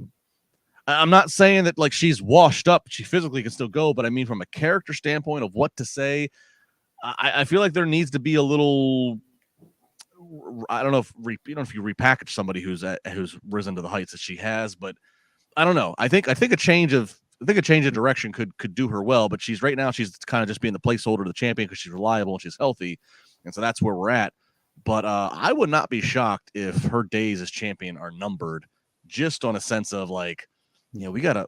I'm not saying that like she's washed up. She physically can still go, but I mean from a character standpoint of what to say, I feel like there needs to be a little. I don't know if you repackage somebody who's risen to the heights that she has, but I don't know. I think a change of direction could do her well, but she's kind of just being the placeholder of the champion because she's reliable and she's healthy, and so that's where we're at. But I would not be shocked if her days as champion are numbered, just on a sense of like, you know, we gotta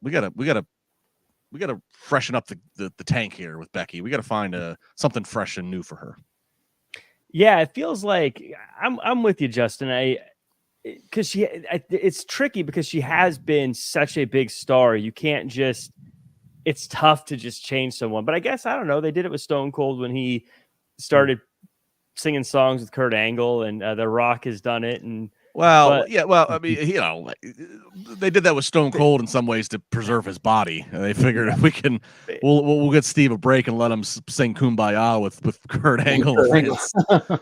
freshen up the tank here with Becky. We gotta find something fresh and new for her. Yeah, it feels like I'm with you, Justin. It's tricky because she has been such a big star. You can't just. It's tough to just change someone. But I guess I don't know. They did it with Stone Cold when he started singing songs with Kurt Angle, and The Rock has done it. And I mean, you know, they did that with Stone Cold in some ways to preserve his body. They figured if we can, we'll get Steve a break and let him sing "Kumbaya" with Kurt Angle.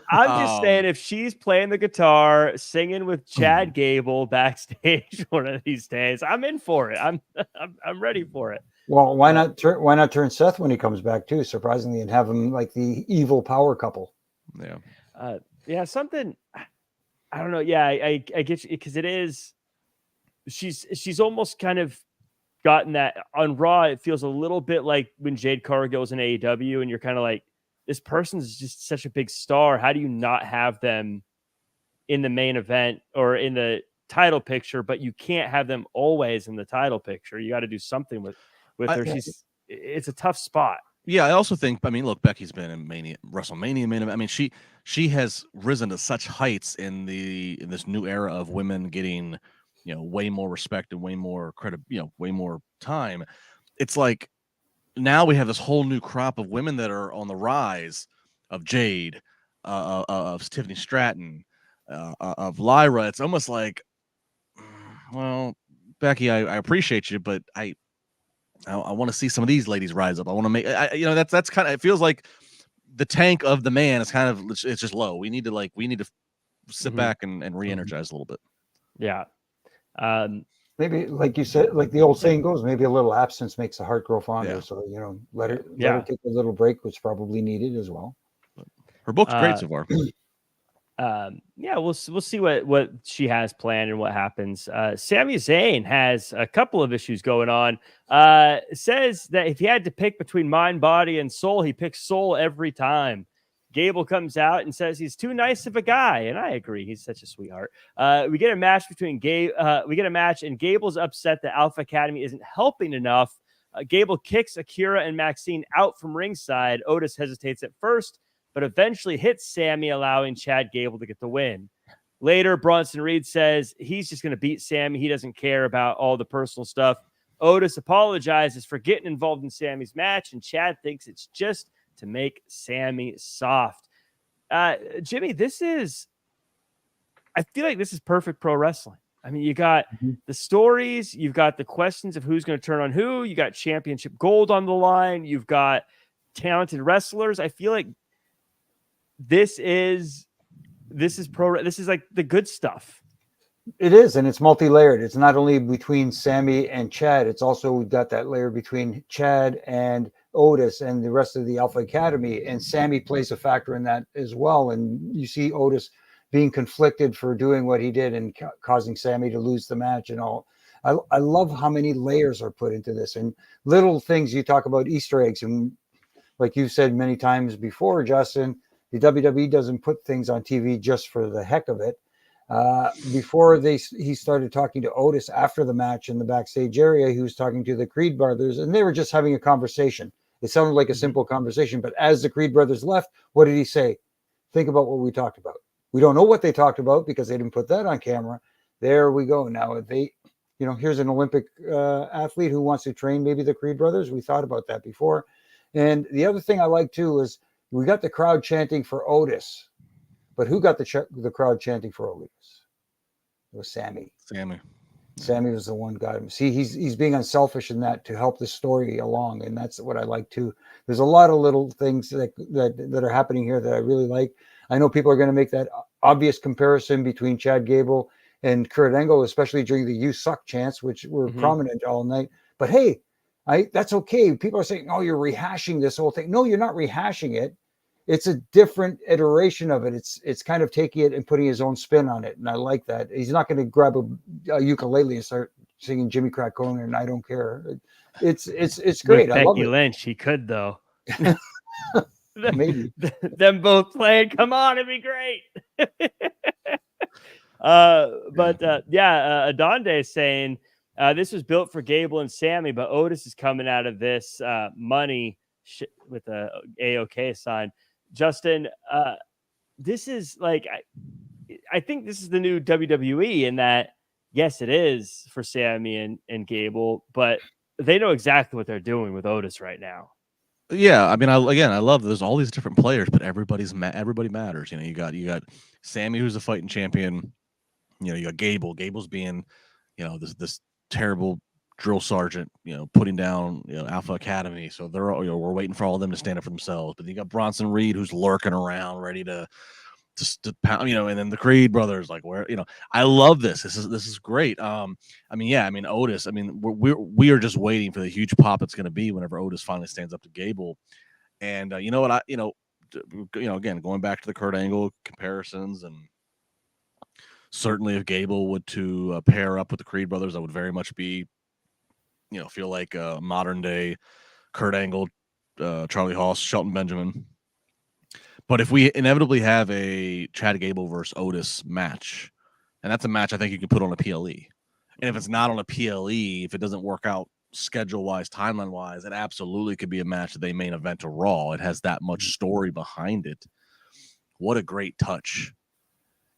I'm just saying, if she's playing the guitar, singing with Chad Gable backstage one of these days, I'm in for it. I'm ready for it. Well, why not turn Seth when he comes back too? Surprisingly, and have him like the evil power couple. Yeah. Something. I don't know. Yeah, I get you, because it is. She's almost kind of gotten that on Raw. It feels a little bit like when Jade Cargill's in AEW, and you're kind of like, this person's just such a big star. How do you not have them in the main event or in the title picture? But you can't have them always in the title picture. You got to do something with her. It's a tough spot. Yeah, I also think. I mean, look, Becky's been in WrestleMania main event. I mean, she has risen to such heights in this new era of women getting, you know, way more respect and way more credit, you know, way more time. It's like now we have this whole new crop of women that are on the rise, of Jade, of Tiffany Stratton, of Lyra. It's almost like, well, Becky, I appreciate you, but I want to see some of these ladies rise up. I want to make, that's kind of, it feels like the tank of the man is kind of, it's just low. We need to sit back and re-energize a little bit. Yeah. Maybe, like you said, like the old saying goes, maybe a little absence makes the heart grow fonder. Yeah. So, you know, let her take a little break, which probably needed as well. Her book's great so far. We'll see what she has planned and what happens. Sami Zayn has a couple of issues going on. Says that if he had to pick between mind, body, and soul, he picks soul every time. Gable comes out and says he's too nice of a guy, and I agree. He's such a sweetheart. We get a match and Gable's upset that Alpha Academy isn't helping enough. Gable kicks Akira and Maxine out from ringside. Otis hesitates at first, but eventually hits Sami, allowing Chad Gable to get the win. Later, Bronson Reed says he's just going to beat Sami. He doesn't care about all the personal stuff. Otis apologizes for getting involved in Sami's match, and Chad thinks it's just to make Sami soft. Jimmy, I feel like this is perfect pro wrestling. I mean, you got the stories, you've got the questions of who's going to turn on who, you got championship gold on the line, you've got talented wrestlers. I feel like this is like the good stuff. It is, and it's multi-layered. It's not only between Sami and Chad. It's also we've got that layer between Chad and Otis and the rest of the Alpha Academy, and Sami plays a factor in that as well. And you see Otis being conflicted for doing what he did and causing Sami to lose the match and all. I love how many layers are put into this, and little things you talk about Easter eggs, and like you've said many times before, Justin, the WWE doesn't put things on TV just for the heck of it. Before he started talking to Otis after the match in the backstage area, he was talking to the Creed brothers, and they were just having a conversation. It sounded like a simple conversation, but as the Creed brothers left, what did he say? Think about what we talked about. We don't know what they talked about because they didn't put that on camera. There we go. Now here's an Olympic athlete who wants to train maybe the Creed brothers. We thought about that before. And the other thing I like too is we got the crowd chanting for Otis. But who got the crowd chanting for Otis? It was Sami. Sami was the one got him. See, he's being unselfish in that to help the story along, and that's what I like too. There's a lot of little things that are happening here that I really like. I know people are going to make that obvious comparison between Chad Gable and Kurt Angle, especially during the "You Suck" chants, which were prominent all night. But hey, that's okay. People are saying, "Oh, you're rehashing this whole thing." No, you're not rehashing it. It's a different iteration of it. It's kind of taking it and putting his own spin on it, and I like that. He's not going to grab a ukulele and start singing Jimmy Krakona and I Don't Care. It's great. With I love Becky it. Lynch, he could though. Maybe them both playing. Come on, it'd be great. Adonde is saying this was built for Gable and Sami, but Otis is coming out of this money with a AOK sign. Justin, this is like, I think this is the new WWE in that, yes, it is for Sami and Gable, but they know exactly what they're doing with Otis right now. Yeah, I mean, I love there's all these different players, but everybody matters. You got Sami, who's a fighting champion. You got Gable. Gable's being, this terrible drill sergeant, putting down, Alpha Academy. So they're all, we're waiting for all of them to stand up for themselves. But you got Bronson Reed, who's lurking around, ready to pound, and then the Creed brothers, like where, I love this. This is great. Otis. I mean, we are just waiting for the huge pop it's going to be whenever Otis finally stands up to Gable. And again, going back to the Kurt Angle comparisons, and certainly if Gable would to pair up with the Creed brothers, I would very much be, feel like modern day Kurt Angle, Charlie Haas, Shelton Benjamin. But if we inevitably have a Chad Gable versus Otis match, and that's a match I think you can put on a PLE. And if it's not on a PLE, if it doesn't work out schedule-wise, timeline-wise, it absolutely could be a match that they main event to Raw. It has that much story behind it. What a great touch.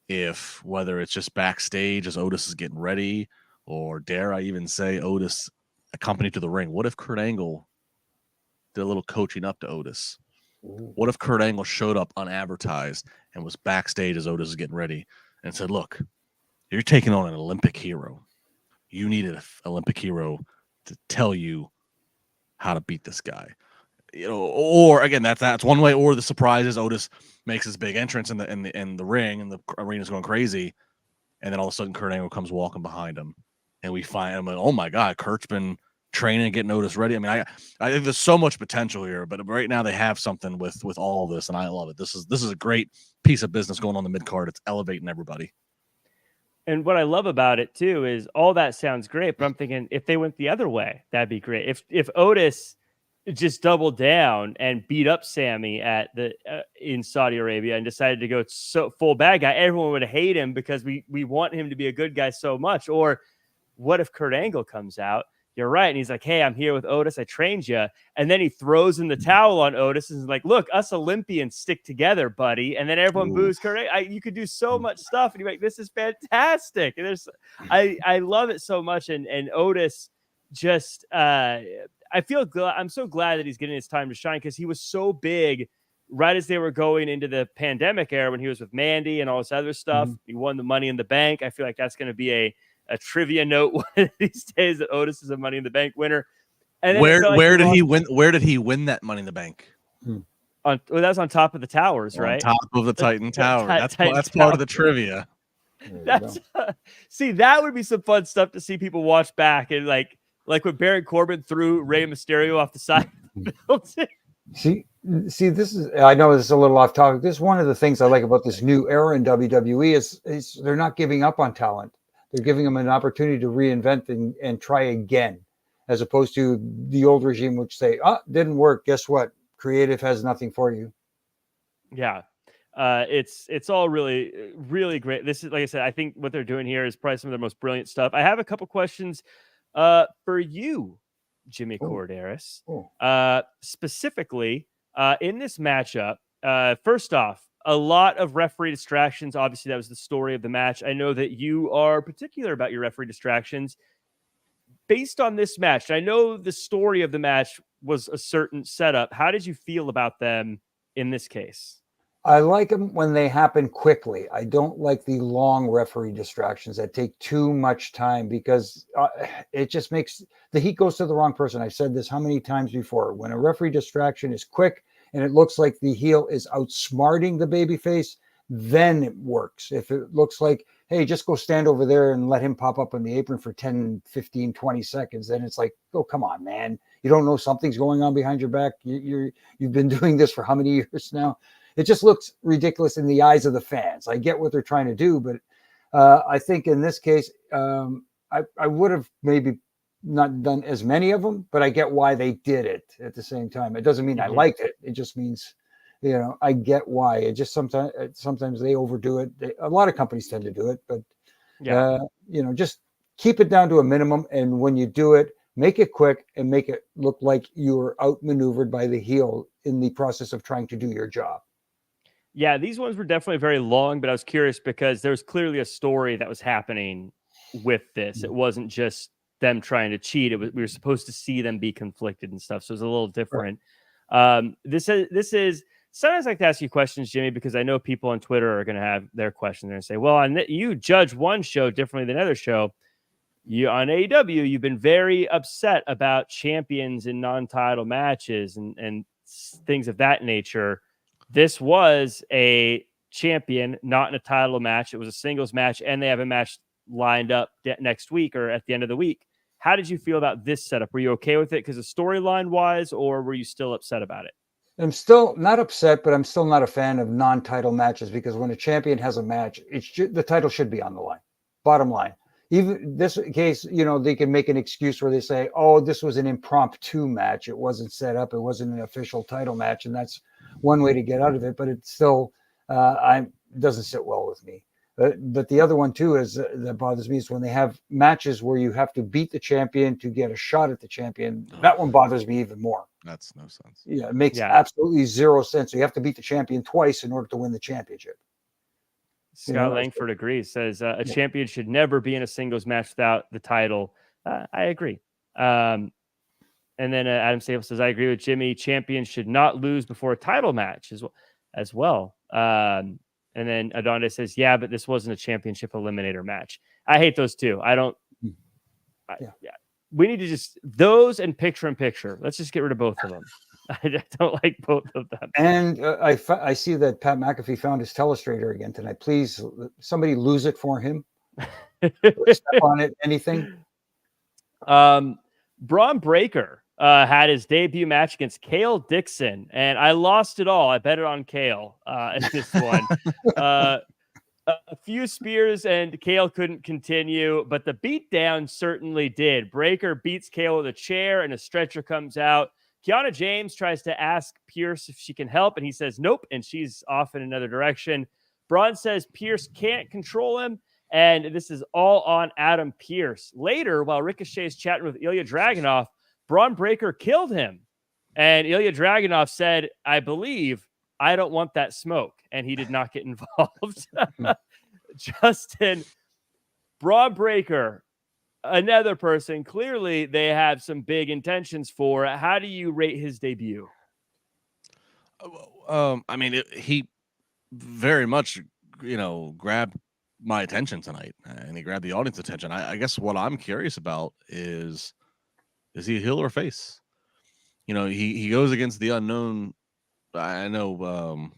If whether it's just backstage as Otis is getting ready, or dare I even say Otis accompanied to the ring. What if Kurt Angle did a little coaching up to Otis? What if Kurt Angle showed up unadvertised and was backstage as Otis is getting ready and said, look, you're taking on an Olympic hero. You need an Olympic hero to tell you how to beat this guy. Or again, that's one way. Or the surprise is Otis makes his big entrance in the ring and the arena's going crazy. And then all of a sudden Kurt Angle comes walking behind him. And we find him like, oh my God, Kurt's been training and getting Otis ready. I mean, I think there's so much potential here, but right now they have something with all of this, and I love it. This is a great piece of business going on the mid card. It's elevating everybody. And what I love about it too is all that sounds great, but I'm thinking if they went the other way, that'd be great. If Otis just doubled down and beat up Sami at the in Saudi Arabia and decided to go so full bad guy, everyone would hate him because we want him to be a good guy so much. Or what if Kurt Angle comes out? You're right. And he's like, hey, I'm here with Otis. I trained you. And then he throws in the towel on Otis and is like, look, us Olympians stick together, buddy. And then everyone boos Kurt Angle. You could do so much stuff. And you're like, this is fantastic. And I love it so much. And Otis just, I'm so glad that he's getting his time to shine because he was so big right as they were going into the pandemic era when he was with Mandy and all this other stuff. He won the Money in the Bank. I feel like that's going to be a trivia note one of these days that Otis is a Money in the Bank winner. And where did he win? Where did he win that Money in the Bank? That was on top of the towers, right? On top of the Titan Tower. That's part of the trivia. That's see, that would be some fun stuff to see people watch back, and like when Baron Corbin threw Rey Mysterio off the side of the building. See, this is, I know this is a little off topic. This is one of the things I like about this new era in WWE is they're not giving up on talent. They're giving them an opportunity to reinvent and try again, as opposed to the old regime, which say, didn't work. Guess what? Creative has nothing for you. Yeah. It's all really, really great. This is, like I said, I think what they're doing here is probably some of the most brilliant stuff. I have a couple questions for you, Jimmy Korderas. Specifically, in this matchup, first off, a lot of referee distractions. Obviously, that was the story of the match. I know that you are particular about your referee distractions. Based on this match, I know the story of the match was a certain setup. How did you feel about them in this case? I like them when they happen quickly. I don't like the long referee distractions that take too much time, because it just makes the heat goes to the wrong person. I've said this how many times before. When a referee distraction is quick and it looks like the heel is outsmarting the babyface, then it works. If it looks like, hey, just go stand over there and let him pop up on the apron for 10, 15, 20 seconds, then it's like, oh, come on, man. You don't know something's going on behind your back. You've been doing this for how many years now? It just looks ridiculous in the eyes of the fans. I get what they're trying to do, but I think in this case, I would have maybe not done as many of them, but I get why they did it at the same time. It doesn't mean I liked it. It just means, I get why. It just sometimes they overdo it. A lot of companies tend to do it, but just keep it down to a minimum. And when you do it, make it quick and make it look like you're outmaneuvered by the heel in the process of trying to do your job. Yeah, these ones were definitely very long, but I was curious because there was clearly a story that was happening with this. It wasn't just them trying to cheat. We were supposed to see them be conflicted and stuff. So it was a little different. Right. This is sometimes I like to ask you questions, Jimmy, because I know people on Twitter are going to have their questions. They're going to say, well, you judge one show differently than another show. On AEW, you've been very upset about champions in non-title matches and things of that nature. This was a champion, not in a title match. It was a singles match, and they have a match lined up next week or at the end of the week. How did you feel about this setup? Were you okay with it because of storyline-wise, or were you still upset about it? I'm still not upset, but I'm still not a fan of non-title matches, because when a champion has a match, the title should be on the line. Bottom line. Even this case, they can make an excuse where they say, oh, this was an impromptu match. It wasn't set up. It wasn't an official title match. And that's one way to get out of it. But it still doesn't sit well with me. But the other one, too, is that bothers me is when they have matches where you have to beat the champion to get a shot at the champion. That one bothers me even more. That's no sense. Yeah, it makes absolutely zero sense. So you have to beat the champion twice in order to win the championship. Scott Langford agrees, says a champion should never be in a singles match without the title. I agree. And then Adam Staples says, I agree with Jimmy. Champions should not lose before a title match as well. And then Adonde says, yeah, but this wasn't a championship eliminator match. I hate those two. We need to just those and picture-in-picture. Let's just get rid of both of them. I don't like both of them. And I see that Pat McAfee found his telestrator again tonight. Please, somebody lose it for him. Step on it, anything. Braun Breaker had his debut match against Kale Dixon, and I lost it all. I bet it on Kale at this one. A few spears and Kale couldn't continue, but the beatdown certainly did. Breaker beats Kale with a chair and a stretcher comes out. Kiana James tries to ask Pierce if she can help, and he says nope, and she's off in another direction. Braun says Pierce can't control him, and this is all on Adam Pierce. Later, while Ricochet is chatting with Ilya Dragunov, Braun Breaker killed him, and Ilya Dragunov said, I believe, I don't want that smoke, and he did not get involved. Justin, Braun Breaker, another person, clearly they have some big intentions for. How do you rate his debut? I mean, he very much, grabbed my attention tonight, and he grabbed the audience attention. I guess what I'm curious about is he a heel or face? He goes against the unknown. I know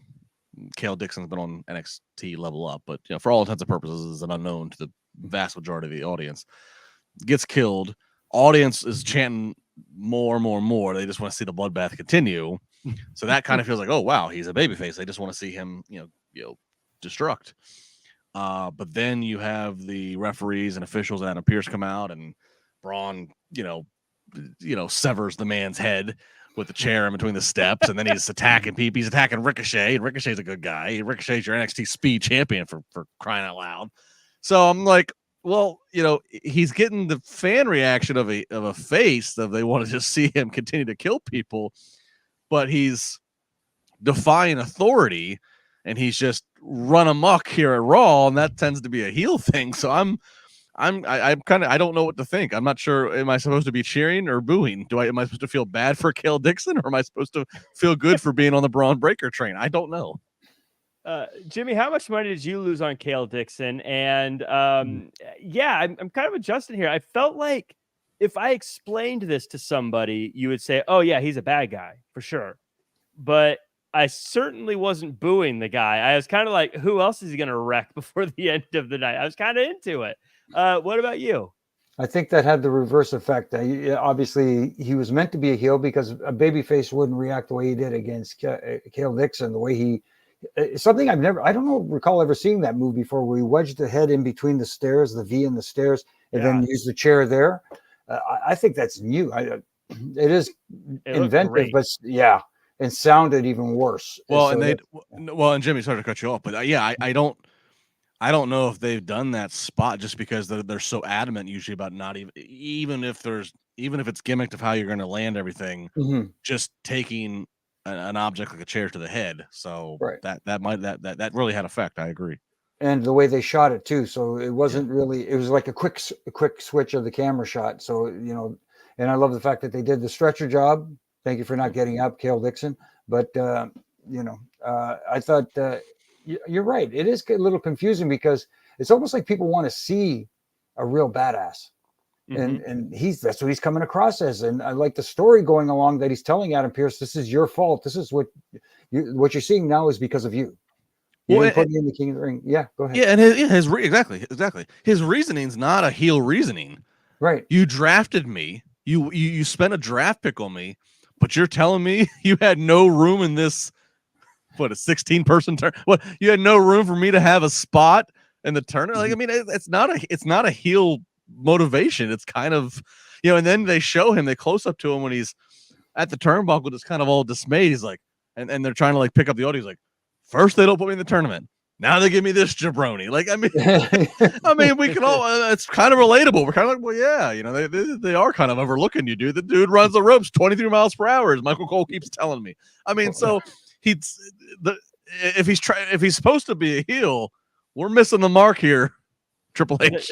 Cale Dixon's been on NXT Level Up, but for all intents and purposes, is an unknown to the vast majority of the audience. Gets killed. Audience is chanting more. They just want to see the bloodbath continue. So that kind of feels like, oh wow, he's a babyface. They just want to see him, destruct. But then you have the referees and officials and Adam Pearce come out, and Braun, severs the man's head with the chair in between the steps, and then he's attacking people. He's attacking Ricochet, and Ricochet's a good guy. Ricochet's your NXT Speed champion for crying out loud. So I'm like, well, he's getting the fan reaction of a face that they want to just see him continue to kill people, but he's defying authority, and he's just run amok here at Raw, and that tends to be a heel thing. So I'm I don't know what to think. I'm not sure. Am I supposed to be cheering or booing? Am I supposed to feel bad for Cale Dixon, or am I supposed to feel good for being on the Braun Breaker train? I don't know. Jimmy, how much money did you lose on Cale Dixon? And I'm kind of adjusting here. I felt like if I explained this to somebody, you would say, oh yeah, he's a bad guy for sure. But I certainly wasn't booing the guy. I was kind of like, who else is he going to wreck before the end of the night? I was kind of into it. What about you? I think that had the reverse effect. Obviously, he was meant to be a heel because a babyface wouldn't react the way he did against Cale Dixon. The way he, something I don't recall ever seeing that move before, where he wedged the head in between the stairs, the V in the stairs, and then used the chair there. I think that's new. It is inventive, but yeah, and sounded even worse. Well, and Jimmy, sorry to cut you off, but I don't know if they've done that spot just because they're so adamant usually about not even if it's gimmicked of how you're going to land everything, just taking an object like a chair to the head. So that really had effect. I agree. And the way they shot it too. So it wasn't really, it was like a quick switch of the camera shot. So, and I love the fact that they did the stretcher job. Thank you for not getting up, Cale Dixon. But, I thought, you're right. It is a little confusing because it's almost like people want to see a real badass, and that's what he's coming across as. And I like the story going along that he's telling Adam Pearce, "This is your fault. This is what you're seeing now is because of you. You didn't put me in the King of the Ring." Yeah, go ahead. Yeah, and exactly. His reasoning's not a heel reasoning. Right. You drafted me. You spent a draft pick on me, but you're telling me you had no room in this. What, a 16-person turn? What, you had no room for me to have a spot in the tournament? Like, I mean, it's not a heel motivation. It's kind of, and then they show him, they close up to him when he's at the turnbuckle, just kind of all dismayed. He's like, and they're trying to like pick up the audio. He's like, first they don't put me in the tournament. Now they give me this jabroni. Like, I mean, we can all, it's kind of relatable. We're kind of like, well, yeah, they are kind of overlooking you, dude. The dude runs the ropes 23 miles per hour, as Michael Cole keeps telling me. I mean, so if he's supposed to be a heel, we're missing the mark here, Triple H.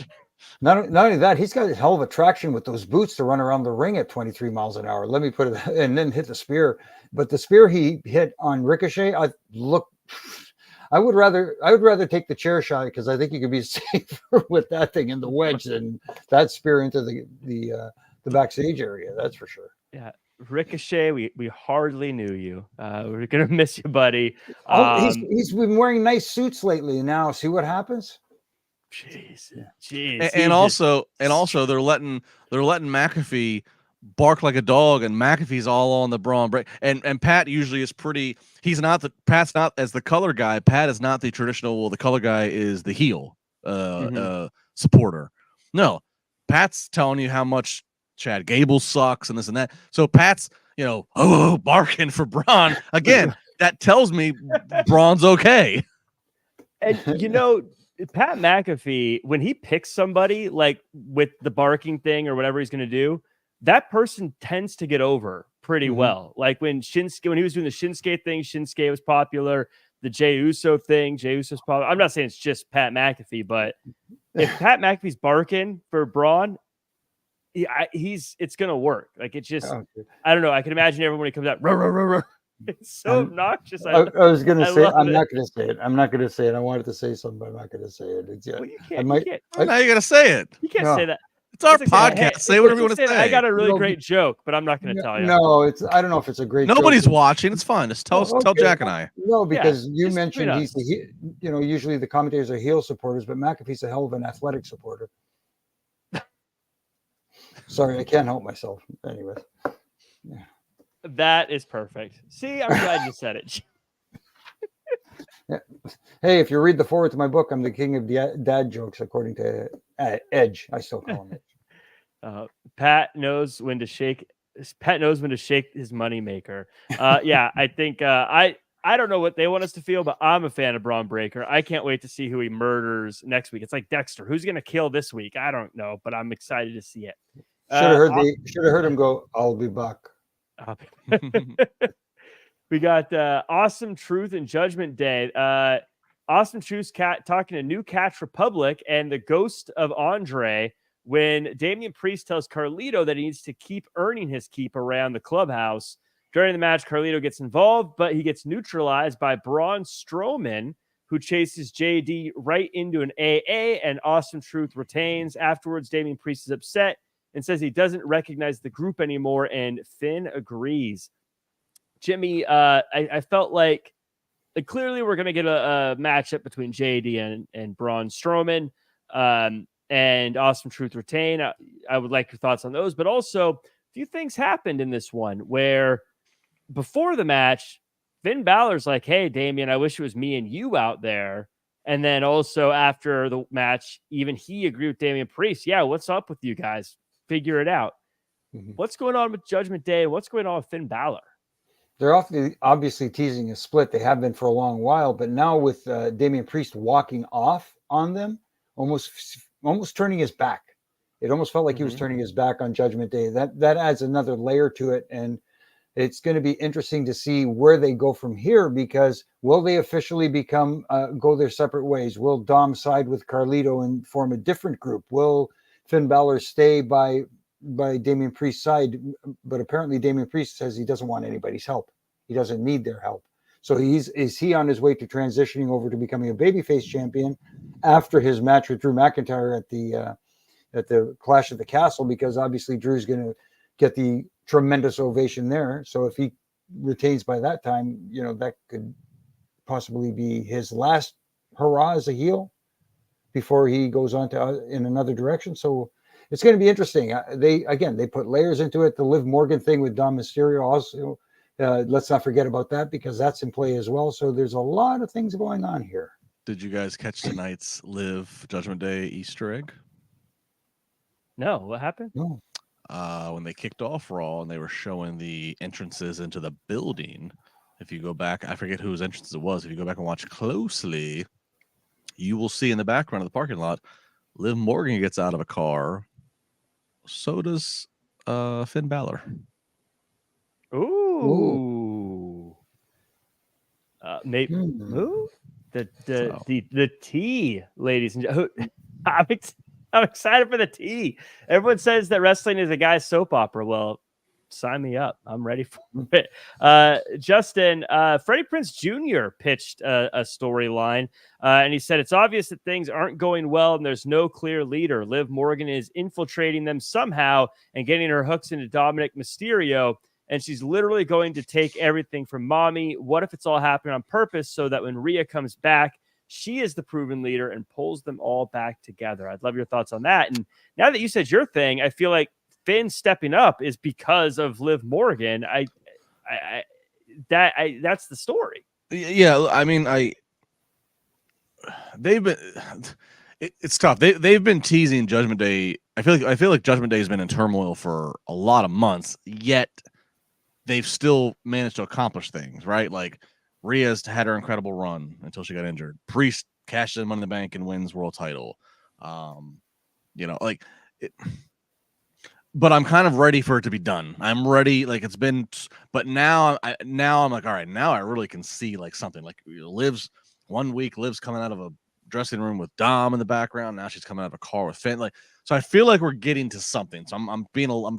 Not only that, he's got a hell of a traction with those boots to run around the ring at 23 miles an hour. Let me put it, and then hit the spear. But the spear he hit on Ricochet, I would rather take the chair shot because I think you could be safer with that thing in the wedge than that spear into the backstage area. That's for sure. Yeah. Ricochet, we hardly knew you. We're gonna miss you, buddy. He's been wearing nice suits lately. Now, see what happens. Jeez. And also they're letting McAfee bark like a dog, and McAfee's all on the Braun Breaker. And Pat usually is pretty. Pat's not as the color guy. Pat is not the traditional. Well, the color guy is the heel supporter. No, Pat's telling you how much Chad Gable sucks and this and that. So Pat's, barking for Braun. Again, that tells me Braun's okay. And, Pat McAfee, when he picks somebody like with the barking thing or whatever he's going to do, that person tends to get over pretty well. Like when he was doing the Shinsuke thing, Shinsuke was popular. The Jey Uso thing, Jey Uso's popular. I'm not saying it's just Pat McAfee, but if Pat McAfee's barking for Braun, it's gonna work. Like it's just, I don't know. I can imagine everyone when he comes out, ruh, ruh, ruh, ruh. It's so obnoxious. I was gonna say, I'm not gonna say it. I'm not gonna say it. I wanted to say something, but I'm not gonna say it. Well, you can't. Now you gotta say it. You can't say that. It's our okay. podcast. Hey, say whatever you want to say. I got a really great joke, but I'm not going to tell you. No, I don't know if it's a great. Nobody's joke. watching. It's fine. Just tell Jack and I. No, because you just mentioned he's usually the commentators are heel supporters, but McAfee's a hell of an athletic supporter. Sorry, I can't help myself. Anyways. Yeah. That is perfect. See, I'm glad you said it. Yeah. Hey, if you read the forward to my book, I'm the king of dad jokes, according to Edge. I still call him Edge. Pat knows when to shake. Pat knows when to shake his moneymaker. Yeah, I think I don't know what they want us to feel, but I'm a fan of Braun Breaker. I can't wait to see who he murders next week. It's like Dexter. Who's going to kill this week? I don't know, but I'm excited to see it. Should have heard him go, "I'll be back." We got Awesome Truth and Judgment Day. Awesome Truth talking to New Catch Republic and the ghost of Andre when Damian Priest tells Carlito that he needs to keep earning his keep around the clubhouse. During the match, Carlito gets involved, but he gets neutralized by Braun Strowman, who chases JD right into an AA, and Awesome Truth retains. Afterwards, Damian Priest is upset and says he doesn't recognize the group anymore, and Finn agrees. Jimmy, I felt like clearly we're going to get a matchup between JD and Braun Strowman, and Awesome Truth retain. I would like your thoughts on those, but also a few things happened in this one where before the match, Finn Balor's like, "Hey, Damian, I wish it was me and you out there." And then also after the match, even he agreed with Damian Priest. Yeah, what's up with you guys? Figure it out. Mm-hmm. What's going on with Judgment Day? What's going on with Finn Balor? They're obviously teasing a split. They have been for a long while, but now with Damian Priest walking off on them, almost turning his back. It almost felt like he was turning his back on Judgment Day. That adds another layer to it, and it's going to be interesting to see where they go from here, because will they officially become go their separate ways? Will Dom side with Carlito and form a different group? Will Finn Balor stay by Damian Priest's side? But apparently Damian Priest says he doesn't want anybody's help. He doesn't need their help. So is he on his way to transitioning over to becoming a babyface champion after his match with Drew McIntyre at the Clash at the Castle? Because obviously Drew's going to get the tremendous ovation there. So if he retains by that time, that could possibly be his last hurrah as a heel before he goes on to in another direction. So it's going to be interesting. They put layers into it. The Liv Morgan thing with Dom Mysterio also, let's not forget about that, because that's in play as well. So there's a lot of things going on here. Did you guys catch tonight's Liv Judgment Day Easter egg? No, what happened? No. When they kicked off Raw and they were showing the entrances into the building, if you go back, I forget whose entrance it was. If you go back and watch closely, you will see in the background of the parking lot, Liv Morgan gets out of a car. So does Finn Balor. Ooh. Maybe the tea, ladies and gentlemen. I'm excited for the tea. Everyone says that wrestling is a guy's soap opera. Well, sign me up. I'm ready for it. Justin, Freddie Prinze Jr. pitched a storyline, and he said it's obvious that things aren't going well and there's no clear leader. Liv Morgan is infiltrating them somehow and getting her hooks into Dominic Mysterio, and she's literally going to take everything from Mommy. What if it's all happening on purpose so that when Rhea comes back, she is the proven leader and pulls them all back together? I'd love your thoughts on that. And now that you said your thing, I feel like Finn stepping up is because of Liv Morgan. That's the story. Yeah, I mean, it's tough. They've been teasing Judgment Day. I feel like Judgment Day has been in turmoil for a lot of months, yet they've still managed to accomplish things, right? Like Rhea's had her incredible run until she got injured. Priest cashes in Money in the Bank and wins world title. But I'm kind of ready for it to be done. I'm ready. Like it's been, but now I'm like, all right, now I really can see like something like Liv's coming out of a dressing room with Dom in the background. Now she's coming out of a car with Finn. Like, so I feel like we're getting to something. So I'm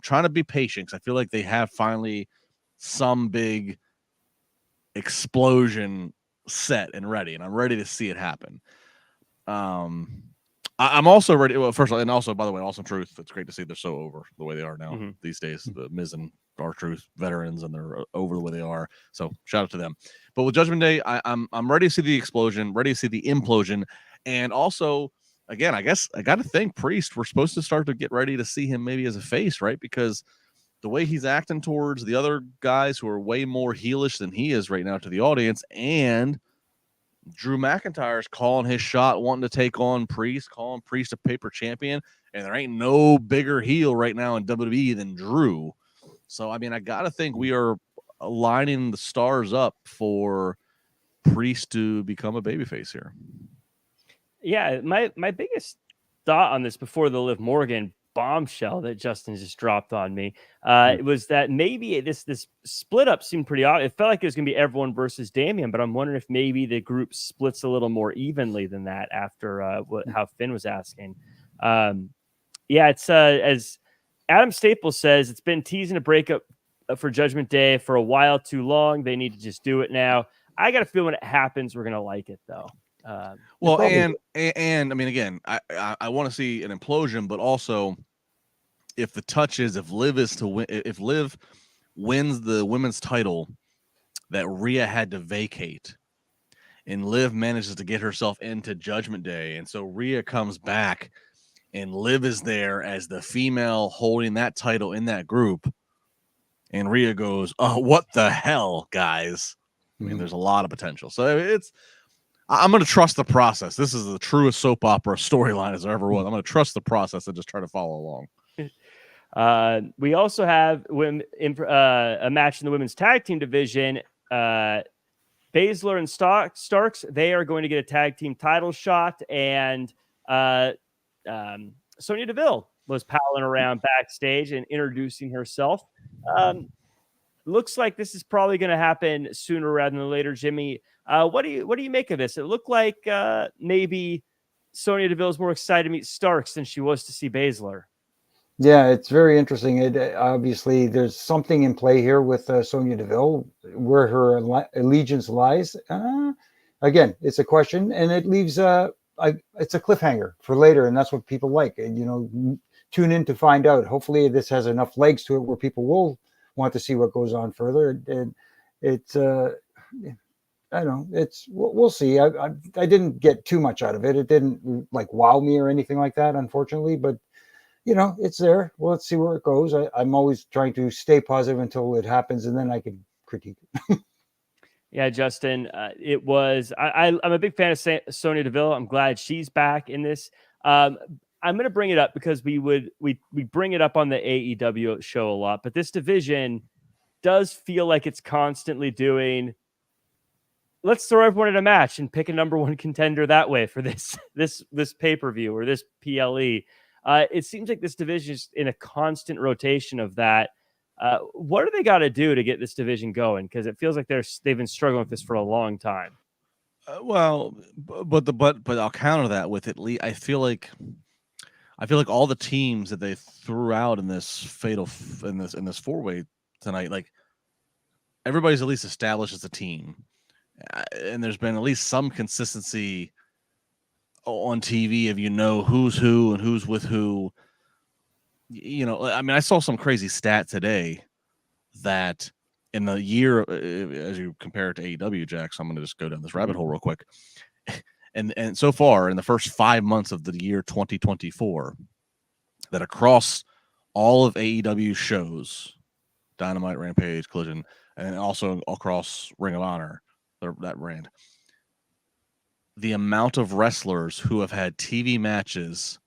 trying to be patient because I feel like they have finally some big explosion set and ready, and I'm ready to see it happen. I'm also ready. Well, first of all, and also, by the way, Awesome Truth. It's great to see they're so over the way they are now these days. The Miz and R-Truth veterans, and they're over the way they are. So shout out to them. But with Judgment Day, I'm ready to see the explosion, ready to see the implosion, and also, again, I guess I got to think Priest. We're supposed to start to get ready to see him maybe as a face, right? Because the way he's acting towards the other guys who are way more heelish than he is right now to the audience, and Drew McIntyre's calling his shot, wanting to take on Priest, calling Priest a paper champion, and there ain't no bigger heel right now in WWE than Drew. So, I mean, I got to think we are aligning the stars up for Priest to become a babyface here. Yeah, my biggest thought on this before the Liv Morgan bombshell that Justin just dropped on me it was that maybe this split up seemed pretty obvious. It felt like it was going to be everyone versus Damian, but I'm wondering if maybe the group splits a little more evenly than that after how Finn was asking. Yeah, it's as Adam Staples says, it's been teasing a breakup for Judgment Day for a while too long. They need to just do it now. I got a feeling when it happens, we're going to like it though. Well, and I mean, again, I want to see an implosion, but also if the touch is, if Liv is to win, if Liv wins the women's title that Rhea had to vacate, and Liv manages to get herself into Judgment Day, and so Rhea comes back, and Liv is there as the female holding that title in that group, and Rhea goes, "Oh, what the hell, guys!" I mean, there's a lot of potential. So I'm going to trust the process. This is the truest soap opera storyline as there ever was. I'm going to trust the process and just try to follow along. We also have a match in the women's tag team division. Baszler and Starks, they are going to get a tag team title shot, and Sonya Deville was palling around backstage and introducing herself. Looks like this is probably going to happen sooner rather than later. Jimmy, what do you make of this? It looked like maybe Sonya Deville is more excited to meet Starks than she was to see Baszler. Yeah, it's very interesting. Obviously, there's something in play here with Sonya Deville, where her allegiance lies. Again, it's a question, and it leaves it's a cliffhanger for later, and that's what people like. And tune in to find out. Hopefully, this has enough legs to it where people will want to see what goes on further. And it's I don't know. We'll see. I didn't get too much out of it. It didn't like wow me or anything like that, unfortunately. But it's there. Well, let's see where it goes. I'm always trying to stay positive until it happens, and then I can critique it. Yeah, Justin, it was. I'm a big fan of Sonya Deville. I'm glad she's back in this. I'm going to bring it up because we bring it up on the AEW show a lot, but this division does feel like it's constantly doing. Let's throw everyone in a match and pick a number one contender that way for this pay-per-view or this PLE. It seems like this division is in a constant rotation of that. What do they got to do to get this division going? Because it feels like they've been struggling with this for a long time. But I'll counter that with at least I feel like all the teams that they threw out in this in this 4-way tonight, like everybody's at least established as a team, and there's been at least some consistency on TV of who's who and who's with who. I mean, I saw some crazy stat today that in the year, as you compare it to AEW, Jack, so I'm going to just go down this rabbit hole real quick. And so far, in the first 5 months of the year 2024, that across all of AEW shows, Dynamite, Rampage, Collision, and also across Ring of Honor, that brand, the amount of wrestlers who have had TV matches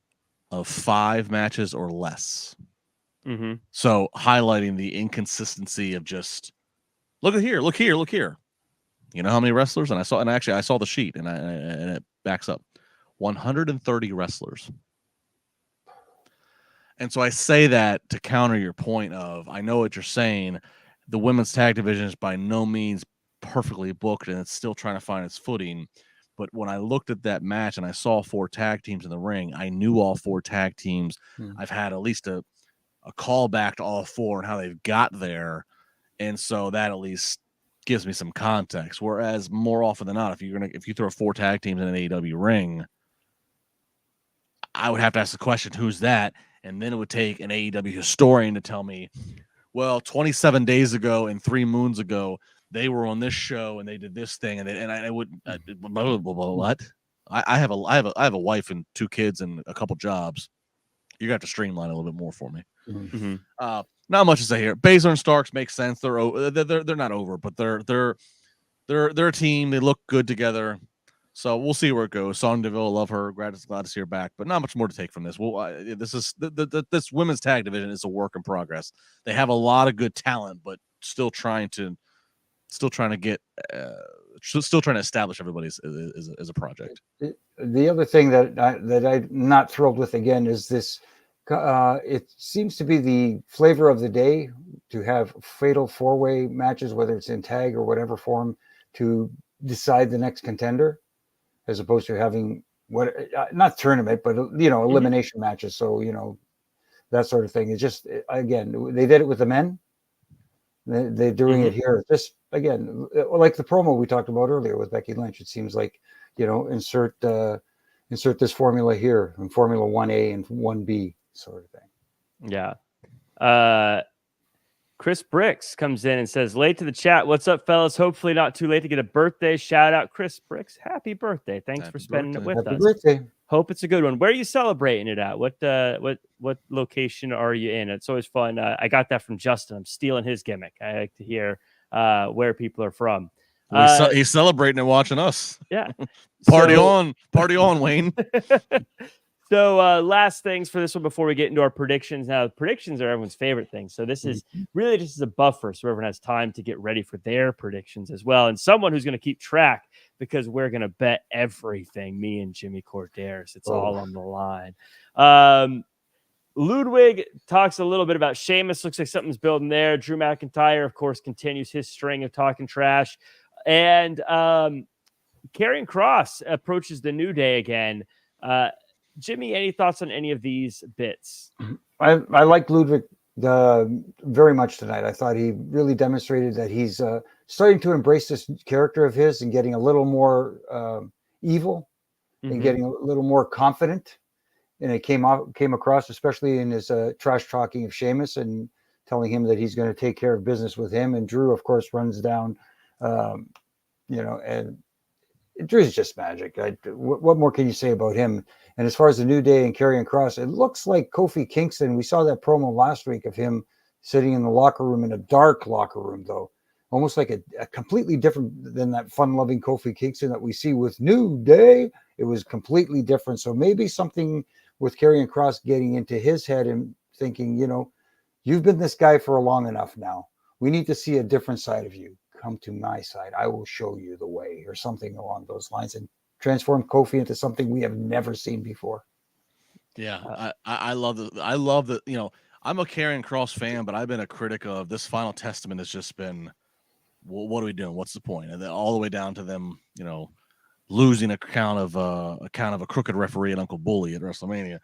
of 5 matches or less. Mm-hmm. So highlighting the inconsistency of just look here. You know how many wrestlers? And I saw the sheet, and it backs up 130 wrestlers. And so I say that to counter your point of, I know what you're saying. The women's tag division is by no means perfectly booked, and it's still trying to find its footing. But when I looked at that match and I saw 4 tag teams in the ring, I knew all 4 tag teams. I've had at least a callback to all 4 and how they've got there. And so that at least gives me some context. Whereas more often than not, if you throw 4 tag teams in an AEW ring, I would have to ask the question, who's that? And then it would take an AEW historian to tell me, well, 27 days ago and 3 moons ago, they were on this show and they did this thing, and I would what? I have a wife and 2 kids and a couple jobs. You're gonna have to streamline a little bit more for me. Mm-hmm. Not much to say here. Baszler and Starks make sense. They're not over, but they're a team. They look good together. So we'll see where it goes. Sonya Deville, love her. Glad to see her back, but not much more to take from this. Well, this is this women's tag division is a work in progress. They have a lot of good talent, but still trying to get still trying to establish everybody as a project. The other thing that I'm not thrilled with again is this. It seems to be the flavor of the day to have fatal 4-way matches, whether it's in tag or whatever form, to decide the next contender, as opposed to having not tournament, but elimination matches. So that sort of thing. It's just, again, they did it with the men. They're doing it here. Just again, like the promo we talked about earlier with Becky Lynch. It seems like insert this formula here in Formula 1A and 1B sort of thing. Yeah. Chris Bricks comes in and says, late to the chat. What's up, fellas? Hopefully not too late to get a birthday shout out. Chris Bricks, happy birthday. Thanks for spending it with us. Happy birthday. Hope it's a good one. Where are you celebrating it at? What location are you in? It's always fun. I got that from Justin. I'm stealing his gimmick. I like to hear where people are from. He's celebrating and watching us. Yeah. Party on, Wayne. So last things for this one before we get into our predictions. Now, predictions are everyone's favorite thing. So this is really just as a buffer so everyone has time to get ready for their predictions as well. And someone who's going to keep track, because we're going to bet everything, me and Jimmy Korderas. It's all on the line. Ludwig talks a little bit about Sheamus. Looks like something's building there. Drew McIntyre, of course, continues his string of talking trash. And Karrion Kross approaches the New Day again. Jimmy, any thoughts on any of these bits? I liked Ludwig very much tonight. I thought he really demonstrated that he's starting to embrace this character of his and getting a little more evil and getting a little more confident. And it came across, especially in his trash talking of Sheamus and telling him that he's going to take care of business with him. And Drew, of course, runs down, and Drew's just magic. What more can you say about him? And as far as the New Day and Karrion Kross, it looks like Kofi Kingston. We saw that promo last week of him sitting in the locker room, in a dark locker room, though, almost like a completely different than that fun-loving Kofi Kingston that we see with New Day. It was completely different. So maybe something with Karrion Kross getting into his head and thinking, you've been this guy for long enough now. We need to see a different side of you. Come to my side. I will show you the way, or something along those lines, and transform Kofi into something we have never seen before. Yeah, I love that. I love that. I'm a Karrion Kross fan, but I've been a critic of this Final Testament. Has just been, well, what are we doing? What's the point? And then all the way down to them, losing a count of a crooked referee and Uncle Bully at WrestleMania.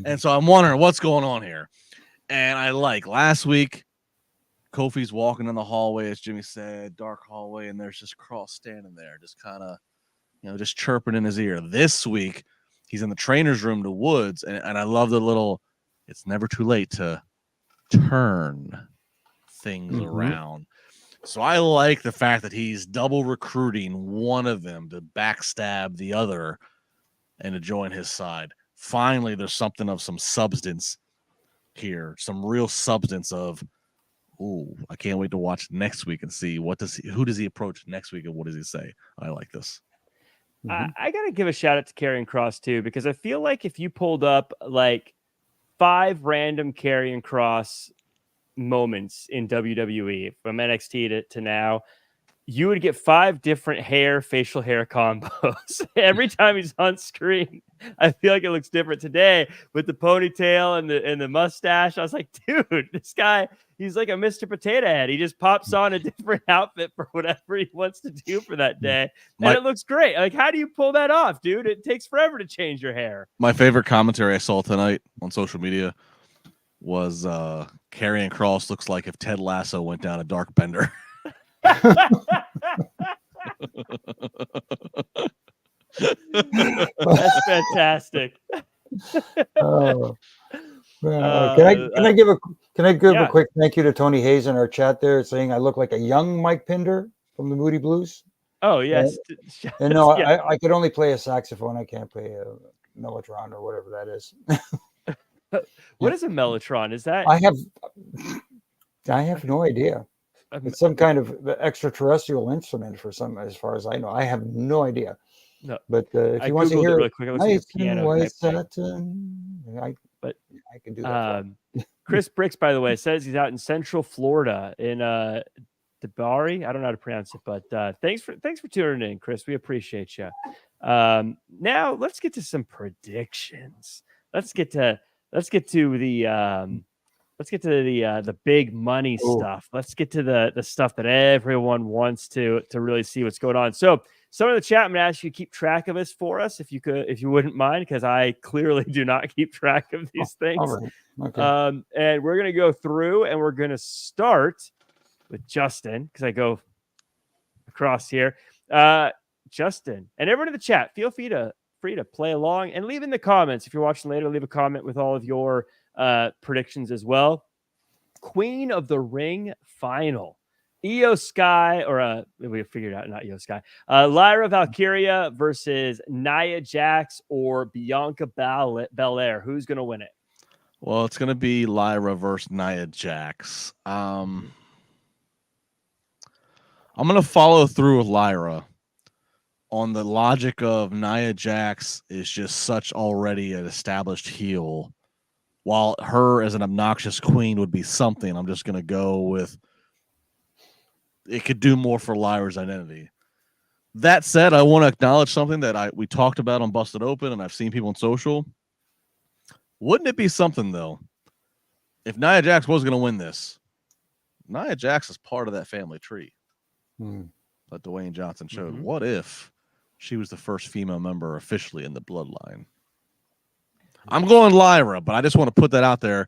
And so I'm wondering what's going on here. And I last week, Kofi's walking in the hallway, as Jimmy said, dark hallway, and there's just Kross standing there, just kind of, just chirping in his ear. This week, he's in the trainer's room to Woods, and I love the little, it's never too late to turn things around. So I like the fact that he's double recruiting one of them to backstab the other and to join his side. Finally, there's something of some substance here, some real substance of, ooh, I can't wait to watch next week and see who does he approach next week and what does he say. I like this. I got to give a shout out to Karrion Kross too, because I feel like if you pulled up like 5 random Karrion Kross moments in WWE from NXT to now, you would get 5 different facial hair combos every time he's on screen. I feel like it looks different today with the ponytail and the mustache. I was like, dude, this guy, he's like a Mr. Potato Head. He just pops on a different outfit for whatever he wants to do for that day. And it looks great. Like, how do you pull that off, dude? It takes forever to change your hair. My favorite commentary I saw tonight on social media was Karrion Kross looks like if Ted Lasso went down a dark bender. That's fantastic. Oh. Can I give a quick thank you to Tony Hayes in our chat there, saying I look like a young Mike Pinder from the Moody Blues. Oh yes, and no, I could only play a saxophone. I can't play a mellotron or whatever that is. What is a mellotron? Is that? I have no idea. It's some kind of extraterrestrial instrument as far as I know. I have no idea. No, but if you want to hear it really quick, it looks like a piano. White satin, I can do that. Chris Bricks, by the way, says he's out in Central Florida in DeBari. I don't know how to pronounce it, but thanks for tuning in, Chris. We appreciate you. Now let's get to some predictions. Let's get to the big money stuff. Let's get to the stuff that everyone wants to really see what's going on. So some of the chat, I'm gonna ask you to keep track of this for us, if you wouldn't mind, because I clearly do not keep track of these things. All right. Okay. And we're gonna go through, and we're gonna start with Justin, because I go across here. Justin and everyone in the chat, feel free to play along and leave in the comments. If you're watching later, leave a comment with all of your predictions as well. Queen of the Ring final. Io Sky, or we figured out not Io Sky. Lyra Valkyria versus Nia Jax or Bianca Belair. Who's going to win it? Well, it's going to be Lyra versus Nia Jax. I'm going to follow through with Lyra on the logic of Nia Jax is just such already an established heel. While her as an obnoxious queen would be something, I'm just going to go with it could do more for Lyra's identity. That said, I want to acknowledge something that we talked about on Busted Open, and I've seen people on social. Wouldn't it be something, though, if Nia Jax was going to win this? Nia Jax is part of that family tree that Dwayne Johnson showed. What if she was the first female member officially in the Bloodline? I'm going Lyra, but I just want to put that out there.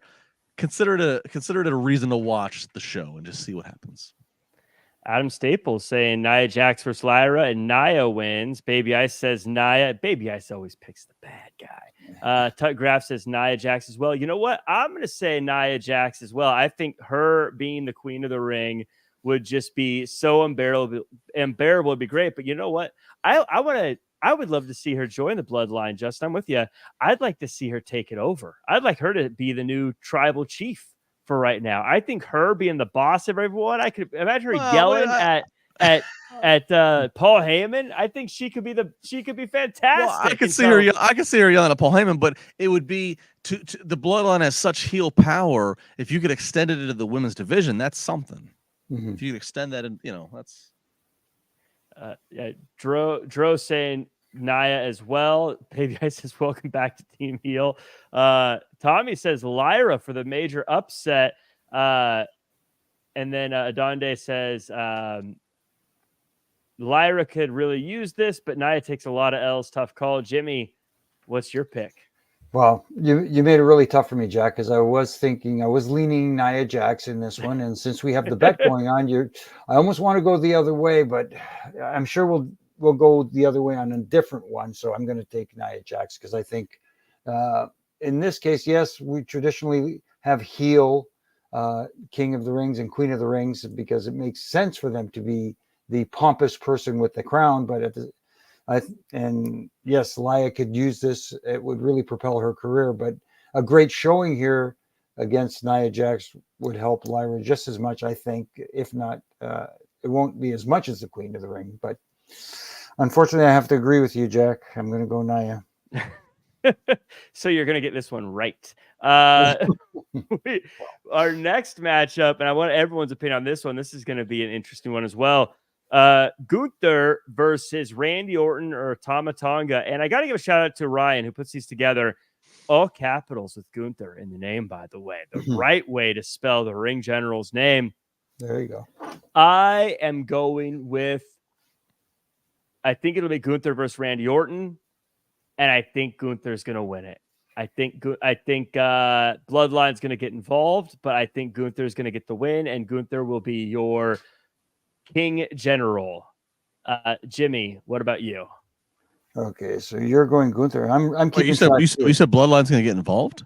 Consider it a reason to watch the show and just see what happens. Adam Staples saying Nia Jax versus Lyra, and Nia wins. Baby Ice says Nia. Baby Ice always picks the bad guy. Tut Graf says Nia Jax as well. You know what? I'm going to say Nia Jax as well. I think her being the queen of the ring would just be so unbearable. It'd be great. But you know what? I would love to see her join the Bloodline, Justin. I'm with you. I'd like to see her take it over. I'd like her to be the new tribal chief for right now. I think her being the boss of everyone, I could imagine her yelling at Paul Heyman. I think she could be fantastic. Well, I could see her yelling at Paul Heyman, but it would be to the Bloodline has such heel power. If you could extend it into the women's division, that's something. If you could extend that, and that's. Dro saying Nia as well. Baby Ice says welcome back to Team Heel. Tommy says Lyra for the major upset. And then Adonde says Lyra could really use this, but Nia takes a lot of L's. Tough call. Jimmy, what's your pick? Well, you made it really tough for me, Jack, because I was leaning Nia Jax in this one, and since we have the bet going on, I almost want to go the other way, but I'm sure we'll go the other way on a different one. So I'm going to take Nia Jax because I think in this case, yes, we traditionally have heel King of the Rings and Queen of the Rings because it makes sense for them to be the pompous person with the crown, but and yes, Lyra could use this. It would really propel her career, but a great showing here against Nia Jax would help Lyra just as much, I think. If not, it won't be as much as the Queen of the Ring. But unfortunately, I have to agree with you, Jack. I'm going to go Nia. So you're going to get this one right. Our next matchup, and I want everyone's opinion on this one. This is going to be an interesting one as well. Gunther versus Randy Orton or Tama Tonga. And I got to give a shout out to Ryan who puts these together. All capitals with Gunther in the name, by the way. The right way to spell the ring general's name. There you go. I am going with, I think it'll be Gunther versus Randy Orton. And I think Gunther's going to win it. I think Bloodline's going to get involved, but I think Gunther's going to get the win, and Gunther will be your King General. Jimmy, what about you? Okay, so you're going Gunther. I'm Wait, keeping you said track. you said Bloodline's going to get involved?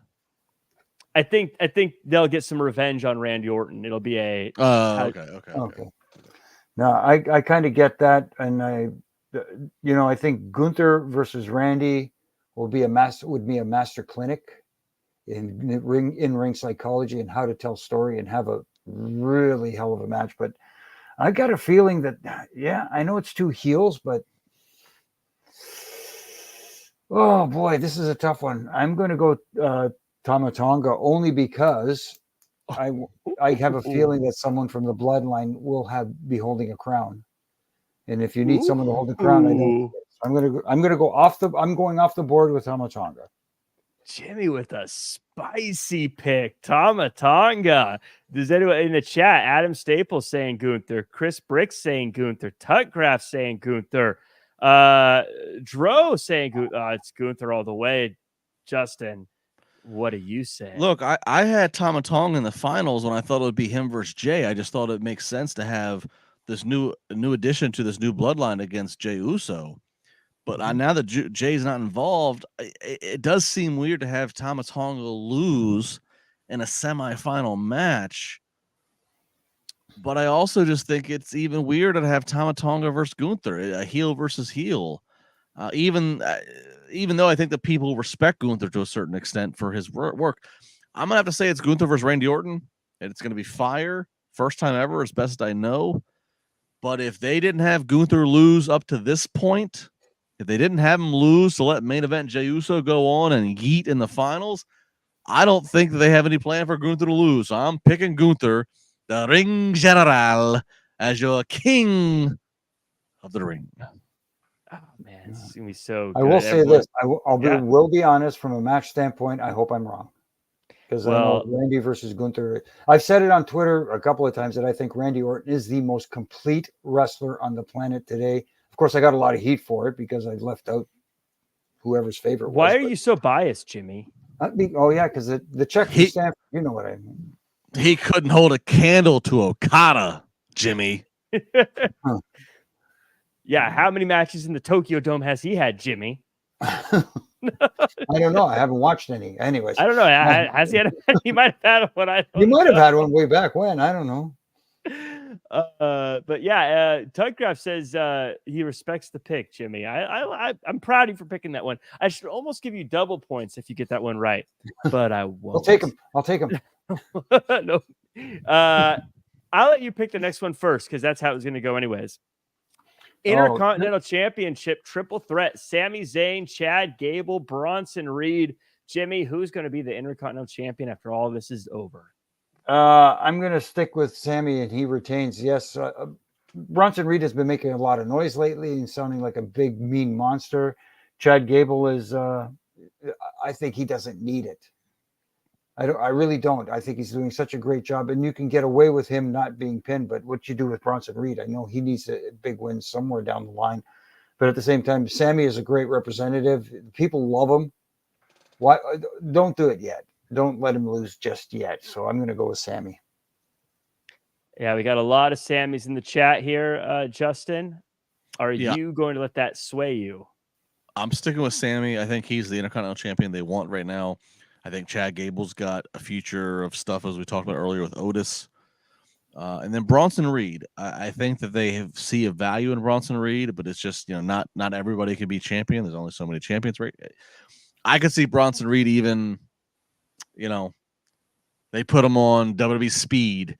I think they'll get some revenge on Randy Orton. It'll be a Okay. No, I kind of get that, and I think Gunther versus Randy would be a master clinic in ring psychology and how to tell story and have a really hell of a match. But I got a feeling that I know it's two heels, but oh boy, this is a tough one. I'm going to go Tama Tonga only because I have a feeling that someone from the bloodline will be holding a crown, and if you need someone to hold the crown, I don't. I'm gonna go off the. I'm going off the board with Tama Tonga. Jimmy with a spicy pick. Tama Tonga. Does anyone in the chat? Adam Staples saying Gunther. Chris Bricks saying Gunther. Tutgraph saying Gunther. Dro saying it's Gunther all the way. Justin, what do you say? Look, I had Tama Tonga in the finals when I thought it would be him versus Jey. I just thought it makes sense to have this new addition to this new bloodline against Jey Uso. But now that Jay's not involved, it does seem weird to have Tama Tonga lose in a semifinal match. But I also just think it's even weirder to have Tama Tonga versus Gunther, a heel versus heel. Even though I think that people respect Gunther to a certain extent for his work, I'm going to have to say it's Gunther versus Randy Orton. And it's going to be fire. First time ever, as best I know. But if they didn't have Gunther lose up to this point, if they didn't have him lose to let main event Jey Uso go on and yeet in the finals, I don't think that they have any plan for Gunther to lose. So I'm picking Gunther, the Ring General, as your king of the ring. Oh man, it's gonna be so good. I will say this. Will be honest from a match standpoint. I hope I'm wrong. Because I know Randy versus Gunther. I've said it on Twitter a couple of times that I think Randy Orton is the most complete wrestler on the planet today. Of course, I got a lot of heat for it because I left out whoever's favorite. Why are you so biased, Jimmy? Because the check from Stanford. You know what I mean. He couldn't hold a candle to Okada, Jimmy. Yeah, how many matches in the Tokyo Dome has he had, Jimmy? I don't know. I haven't watched any. Anyways, I don't know. Has he had? He might have had one. He might have had one way back when. I don't know. But yeah, Tugcraft says he respects the pick, Jimmy. I'm proud of you for picking that one. I should almost give you double points if you get that one right, but I won't. I'll take him. No. I'll let you pick the next one first because that's how it was going to go anyways. Intercontinental Championship triple threat: Sami Zayn, Chad Gable, Bronson Reed. Jimmy, who's going to be the Intercontinental Champion after all this is over? I'm going to stick with Sami, and he retains. Yes, Bronson Reed has been making a lot of noise lately and sounding like a big, mean monster. Chad Gable is, I think he doesn't need it. I really don't. I think he's doing such a great job, and you can get away with him not being pinned. But what you do with Bronson Reed, I know he needs a big win somewhere down the line. But at the same time, Sami is a great representative. People love him. Why? Don't do it yet. Don't let him lose just yet. So I'm going to go with Sami. Yeah, we got a lot of Sammys in the chat here. Justin, are you going to let that sway you? I'm sticking with Sami. I think he's the Intercontinental Champion they want right now. I think Chad Gable's got a future of stuff, as we talked about earlier, with Otis. And then Bronson Reed. I think that they see a value in Bronson Reed, but it's just, not everybody can be champion. There's only so many champions, right? I could see Bronson Reed even, they put him on WWE Speed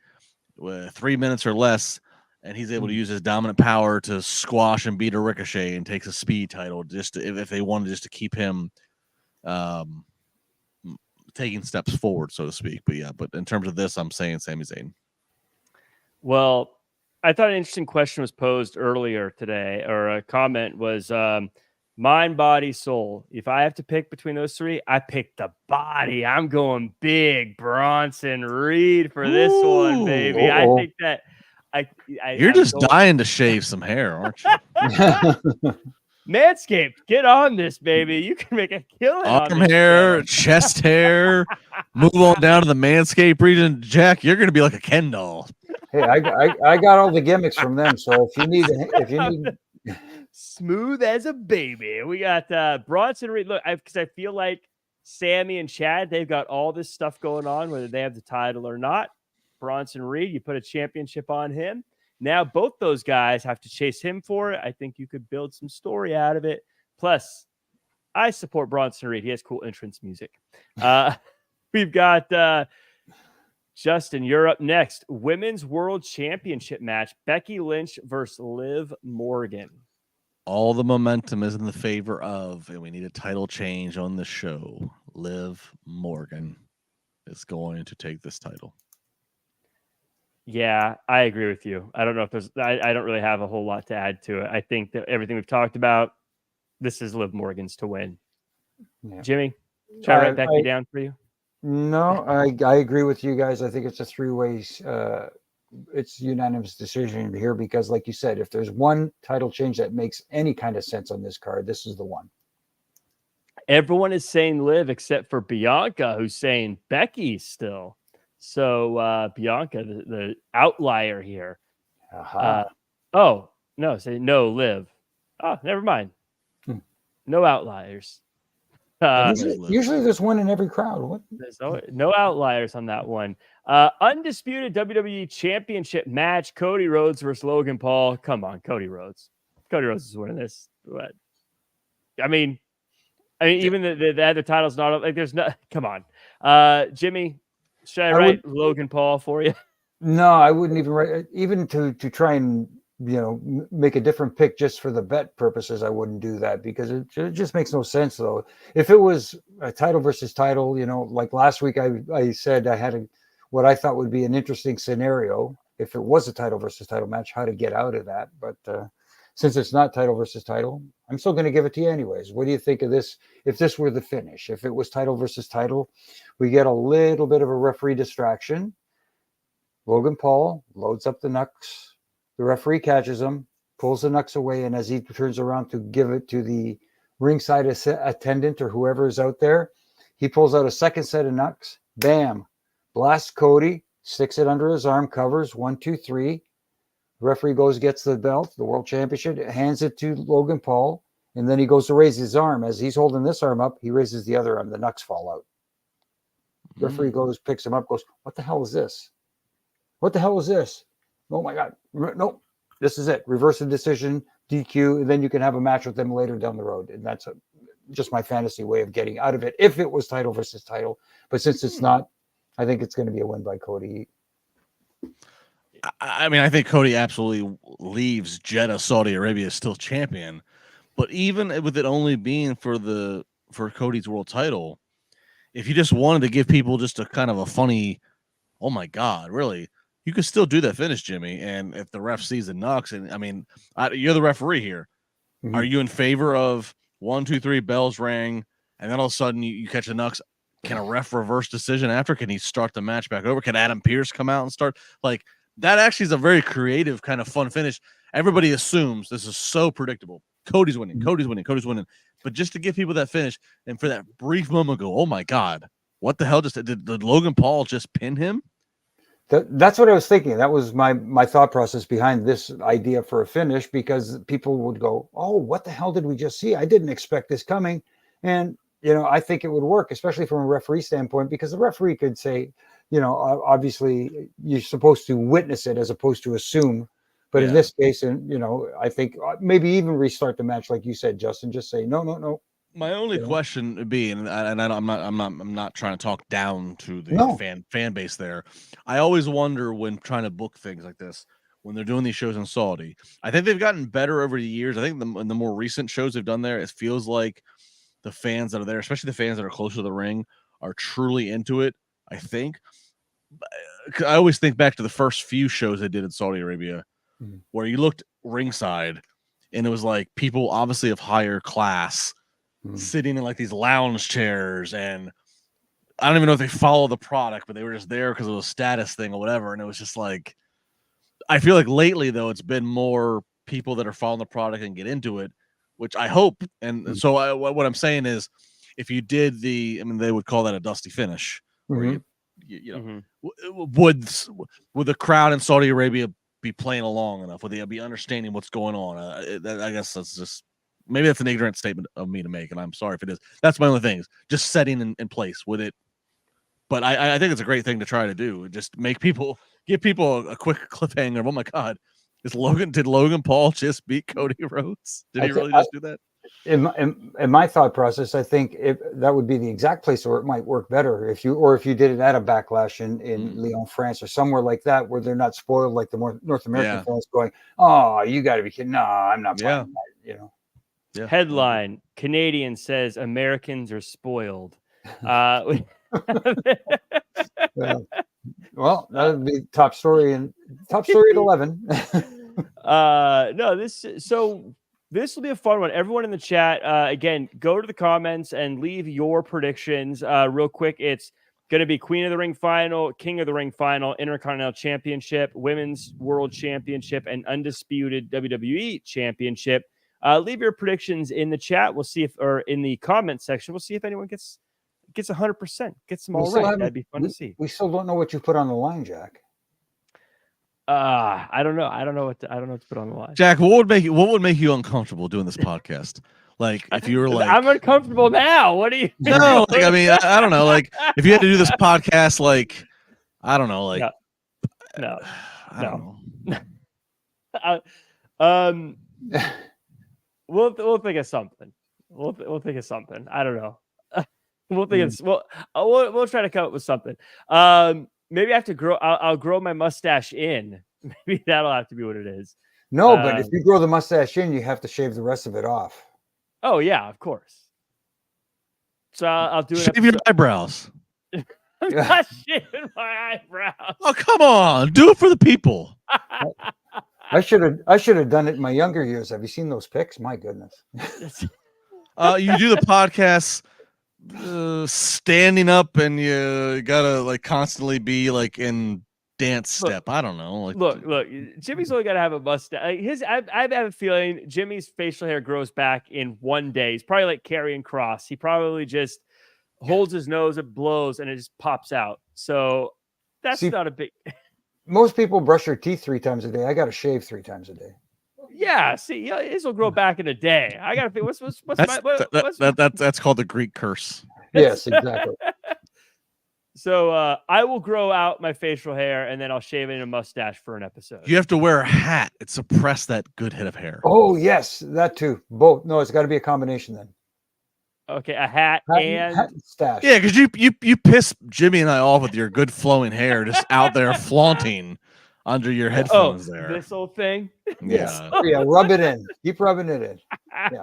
with 3 minutes or less, and he's able to use his dominant power to squash and beat a Ricochet and takes a Speed title if they wanted just to keep him taking steps forward, so to speak. But in terms of this, I'm saying Sami Zayn. Well, I thought an interesting question was posed earlier today, or a comment was mind, body, soul. If I have to pick between those three, I pick the body. I'm going big Bronson Reed for this one, baby. I think that you're just dying to shave some hair, aren't you? Manscaped, get on this, baby. You can make a killing. Arm hair, chest hair. Move on down to the Manscaped region, Jack. You're going to be like a Ken doll. Hey, I got all the gimmicks from them. So if you need, Smooth as a baby. We got Bronson Reed. Look, because I feel like Sami and Chad, they've got all this stuff going on, whether they have the title or not. Bronson Reed, you put a championship on him. Now both those guys have to chase him for it. I think you could build some story out of it. Plus, I support Bronson Reed. He has cool entrance music. We've got Justin, you're up next. Women's World Championship match. Becky Lynch versus Liv Morgan. All the momentum is in the favor of, and we need a title change on the show. Liv Morgan is going to take this title. Yeah, I agree with you. I don't know if there's, I don't really have a whole lot to add to it. I think that everything we've talked about, this is Liv Morgan's to win. Yeah. Jimmy, should I write Becky down for you? No, I agree with you guys. I think it's a three-way, it's unanimous decision here because, like you said, if there's one title change that makes any kind of sense on this card, this is the one. Everyone is saying Liv except for Bianca, who's saying Becky still. So Bianca, the outlier here. Oh, no, say no, Liv. Oh, never mind. No outliers. Usually there's one in every crowd. What? There's no outliers on that one. Undisputed WWE Championship match. Cody Rhodes versus Logan Paul. Come on, Cody Rhodes. Cody Rhodes is winning this. What? I mean, even the other title's not like there's no. Come on, Jimmy. Should I write Logan Paul for you? No, I wouldn't even write. Even to try and make a different pick just for the bet purposes, I wouldn't do that because it just makes no sense. Though, if it was a title versus title, like last week, I said I had what I thought would be an interesting scenario if it was a title versus title match, how to get out of that. But since it's not title versus title, I'm still going to give it to you anyways. What do you think of this? If this were the finish, if it was title versus title, we get a little bit of a referee distraction. Logan Paul loads up the knucks. The referee catches him, pulls the knucks away, and as he turns around to give it to the ringside attendant or whoever is out there, he pulls out a second set of knucks. Bam! Blasts Cody, sticks it under his arm, covers 1, 2, 3. The referee goes, gets the belt, the world championship, hands it to Logan Paul, and then he goes to raise his arm. As he's holding this arm up, he raises the other arm. The knucks fall out. The referee goes, picks him up, goes, what the hell is this? What the hell is this? Oh my God. Nope. This is it. Reverse the decision, DQ, and then you can have a match with them later down the road. And that's just my fantasy way of getting out of it if it was title versus title. But since it's not, I think it's going to be a win by Cody. I mean, I think Cody absolutely leaves Jeddah, Saudi Arabia still champion. But even with it only being for Cody's world title, if you just wanted to give people just a kind of a funny, oh my God, really, you could still do that finish, Jimmy. And if the ref sees the knucks, and I mean, you're the referee here. Mm-hmm. Are you in favor of 1, 2, 3 bells rang, and then all of a sudden you catch the knucks? Can a ref reverse decision after? Can he start the match back over? Can Adam Pearce come out and start? Like, that actually is a very creative, kind of fun finish. Everybody assumes this is so predictable. Cody's winning. Cody's winning. Cody's winning. But just to give people that finish, and for that brief moment go, oh my God, what the hell did Logan Paul just pin him? That's what I was thinking. That was my thought process behind this idea for a finish, because people would go, oh, what the hell did we just see? I didn't expect this coming. And, I think it would work, especially from a referee standpoint, because the referee could say, obviously you're supposed to witness it as opposed to assume. But in this case, and I think maybe even restart the match, like you said, Justin. Just say no. My only question would be, and I'm not trying to talk down to the fan base there. I always wonder when trying to book things like this, when they're doing these shows in Saudi. I think they've gotten better over the years. I think in the more recent shows they've done there, it feels like the fans that are there, especially the fans that are close to the ring, are truly into it. I think. I always think back to the first few shows they did in Saudi Arabia, where you looked ringside, and it was like people obviously of higher class sitting in like these lounge chairs, and I don't even know if they follow the product, but they were just there because of a status thing or whatever. And it was just like, I feel like lately though, it's been more people that are following the product and get into it, which I hope. And so what I'm saying is, if you did they would call that a dusty finish, where would the crowd in Saudi Arabia be playing along enough? Would they be understanding what's going on? I guess that's just maybe that's an ignorant statement of me to make, and I'm sorry if it is. That's my only thing. Just setting in place with it. But I think it's a great thing to try to do. Just give people a quick cliffhanger of, oh my God, did Logan Paul just beat Cody Rhodes? Did he really just do that? In my thought process, I think that would be the exact place where it might work better if you did it at a Backlash in Lyon, France, or somewhere like that, where they're not spoiled like the more North American fans going, "Oh, you got to be kidding! No, I'm not buying that." You know. Yeah. Headline: Canadian says Americans are spoiled. Well, that would be top story at 11. No, this will be a fun one. Everyone in the chat, again, go to the comments and leave your predictions real quick. It's going to be Queen of the Ring final, King of the Ring final, Intercontinental Championship, Women's World Championship, and Undisputed WWE Championship. Leave your predictions in the chat. We'll see or in the comment section. We'll see if anyone gets 100%, gets them all right. That'd be fun to see. We still don't know what you put on the line, Jack. I don't know. I don't know what to put on the line. Jack, what would make you uncomfortable doing this podcast? Like if you were like, I'm uncomfortable now. What do you? No, like I mean, I don't know. Like if you had to do this podcast, like I don't know, like no. I don't know. We'll think of something. We'll think of something. I don't know. We'll think we'll try to come up with something. Maybe I have to grow. I'll grow my mustache in. Maybe that'll have to be what it is. No, but if you grow the mustache in, you have to shave the rest of it off. Oh yeah, of course. So I'll do it. Shave your eyebrows. I'm not shaving my eyebrows. Oh come on, do it for the people. I should have done it in my younger years. Have you seen those pics? My goodness. You do the podcast standing up, and you gotta like constantly be like in dance step. I don't know. Like, look. Jimmy's only gotta have a mustache. I have a feeling Jimmy's facial hair grows back in one day. He's probably like Karrion Kross. He probably just holds his nose, it blows, and it just pops out. So that's not a big. Most people brush their teeth 3 times a day. I got to shave 3 times a day. Yeah, see, his will grow back in a day. I gotta think. That's called the Greek curse. Yes, exactly. So I will grow out my facial hair, and then I'll shave it in a mustache for an episode. You have to wear a hat and suppress that good head of hair. Oh yes, that too. Both. No, it's got to be a combination then. Okay, a hat and stash. Yeah, because you piss Jimmy and I off with your good flowing hair, just out there flaunting under your headphones there. This whole thing. Yeah. Yeah, rub it in. Keep rubbing it in. Yeah.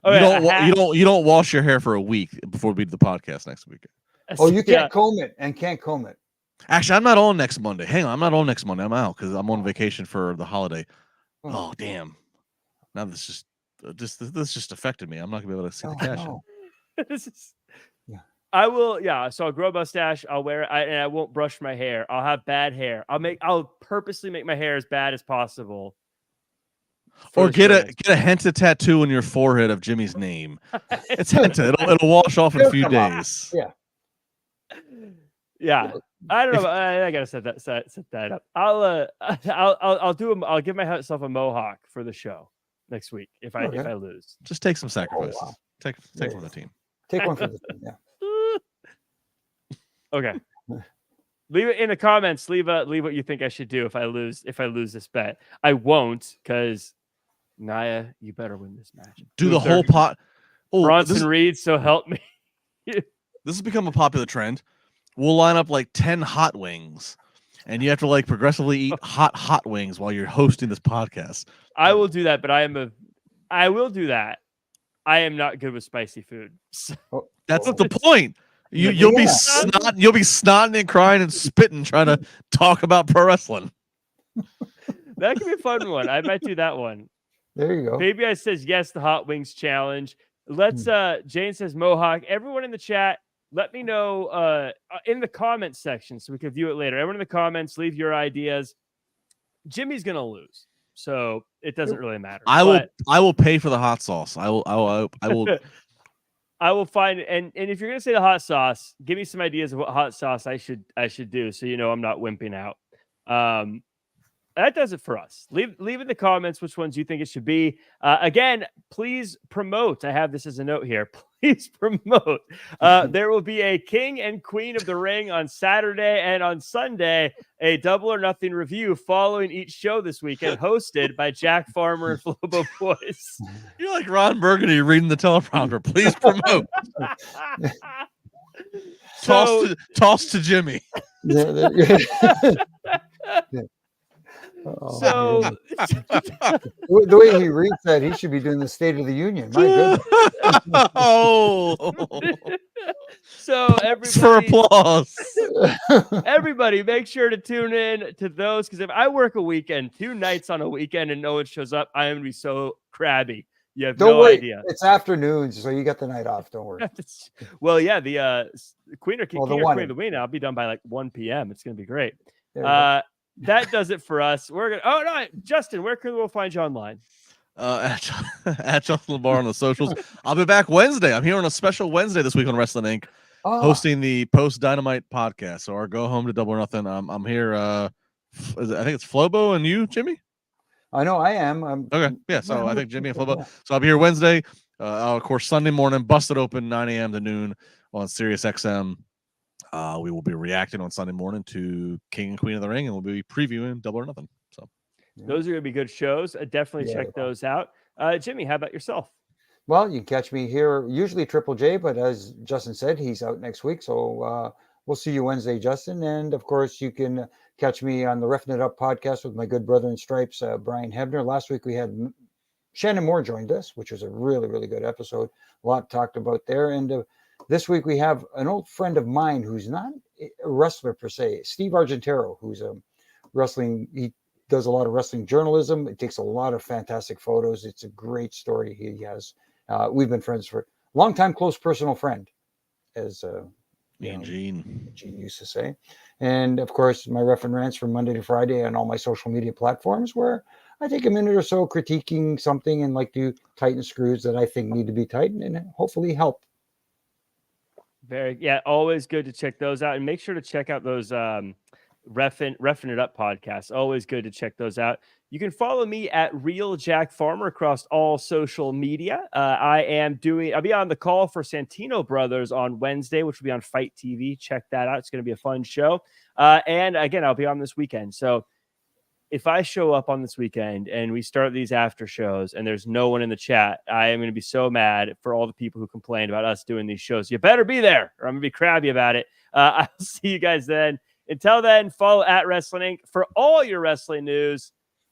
You don't wash your hair for a week before we do the podcast next week. Oh, you can't comb it. Actually, I'm not on next Monday. Hang on, I'm not on next Monday. I'm out because I'm on vacation for the holiday. Oh damn! Now this just affected me. I'm not gonna be able to see the cash. No. I will, so I'll grow a mustache. I'll wear it, and I won't brush my hair. I'll have bad hair. I'll purposely make my hair as bad as possible. Or get a Henta tattoo on your forehead of Jimmy's name. It's Henta. It'll wash off in a few days. Yeah. I don't know. I gotta set that up. I'll give myself a mohawk for the show next week if I lose. Just take some sacrifices. Oh, wow. Take one for the team. Take one for the team. Yeah. Okay. Leave it in the comments. Leave what you think I should do if I lose this bet. I won't, because Naya, you better win this match. Do the whole pot. Oh, Bronson Reed, so help me. This has become a popular trend. We'll line up like 10 hot wings, and you have to like progressively eat hot wings while you're hosting this podcast. I will do that, but I will do that. I am not good with spicy food. That's the point. You'll be snotting and crying and spitting trying to talk about pro wrestling. That could be a fun one. I might do that one. There you go. Baby I says yes, the hot wings challenge. Let's Jane says mohawk. Everyone in the chat, let me know in the comments section so we can view it later. Everyone in the comments, leave your ideas. Jimmy's gonna lose, so it doesn't really matter. I will pay for the hot sauce. I will I will find it. And if you're gonna say the hot sauce, give me some ideas of what hot sauce I should do, so I'm not wimping out. that does it for us. Leave in the comments which ones you think it should be. Again, please promote. I have this as a note here. Please promote. There will be a King and Queen of the Ring on Saturday, and on Sunday, a Double or Nothing review following each show this weekend, hosted by Jack Farmer and Flobo Boys. You're like Ron Burgundy reading the teleprompter. Please promote. Toss to Jimmy. So the way he reads that, he should be doing the State of the Union. My goodness. So everybody, for applause. Everybody, make sure to tune in to those, because if I work a weekend, 2 nights on a weekend, and no one shows up, I am gonna be so crabby. You have no idea. It's afternoons, so you got the night off. Don't worry. Well, yeah, the Queen or King or Queen of the Wing, I'll be done by like 1 p.m. It's gonna be great. That does it for us. We're gonna. Oh no, Justin, where can we find you online? At Justin LaBar on the socials. I'll be back Wednesday. I'm here on a special Wednesday this week on Wrestling Inc. Hosting the Post Dynamite podcast. So our go home to Double or Nothing. I'm here. I think it's Flobo and you, Jimmy. I know I am. Okay, yeah. So I think Jimmy and Flobo. So I'll be here Wednesday. Of course, Sunday morning, busted open 9 a.m. to noon on Sirius XM. We will be reacting on Sunday morning to King and Queen of the Ring, and we'll be previewing Double or Nothing. So those are going to be good shows. Definitely check those out. Jimmy, how about yourself? Well, you can catch me here, usually Triple J, but as Justin said, he's out next week. So we'll see you Wednesday, Justin. And of course, you can catch me on the Reffing It Up podcast with my good brother in stripes, Brian Hebner. Last week we had Shannon Moore joined us, which was a really, really good episode. A lot talked about there. And this week we have an old friend of mine who's not a wrestler per se, Steve Argentero, who's a wrestling. He does a lot of wrestling journalism. It takes a lot of fantastic photos. It's a great story he has. We've been friends for a long time, close personal friend, as me and Gene used to say. And of course, my Ref and Rants from Monday to Friday on all my social media platforms, where I take a minute or so critiquing something and like to tighten screws that I think need to be tightened and hopefully help. Always good to check those out, and make sure to check out those Reffing It Up podcasts. Always good to check those out. You can follow me at Real Jack Farmer across all social media. I'll be on the call for Santino Brothers on Wednesday, which will be on Fight TV. Check that out. It's going to be a fun show. And again, I'll be on this weekend. So if I show up on this weekend and we start these after shows and there's no one in the chat, I am going to be so mad for all the people who complained about us doing these shows. You better be there, or I'm going to be crabby about it. I'll see you guys then. Until then, follow at Wrestling Inc. for all your wrestling news.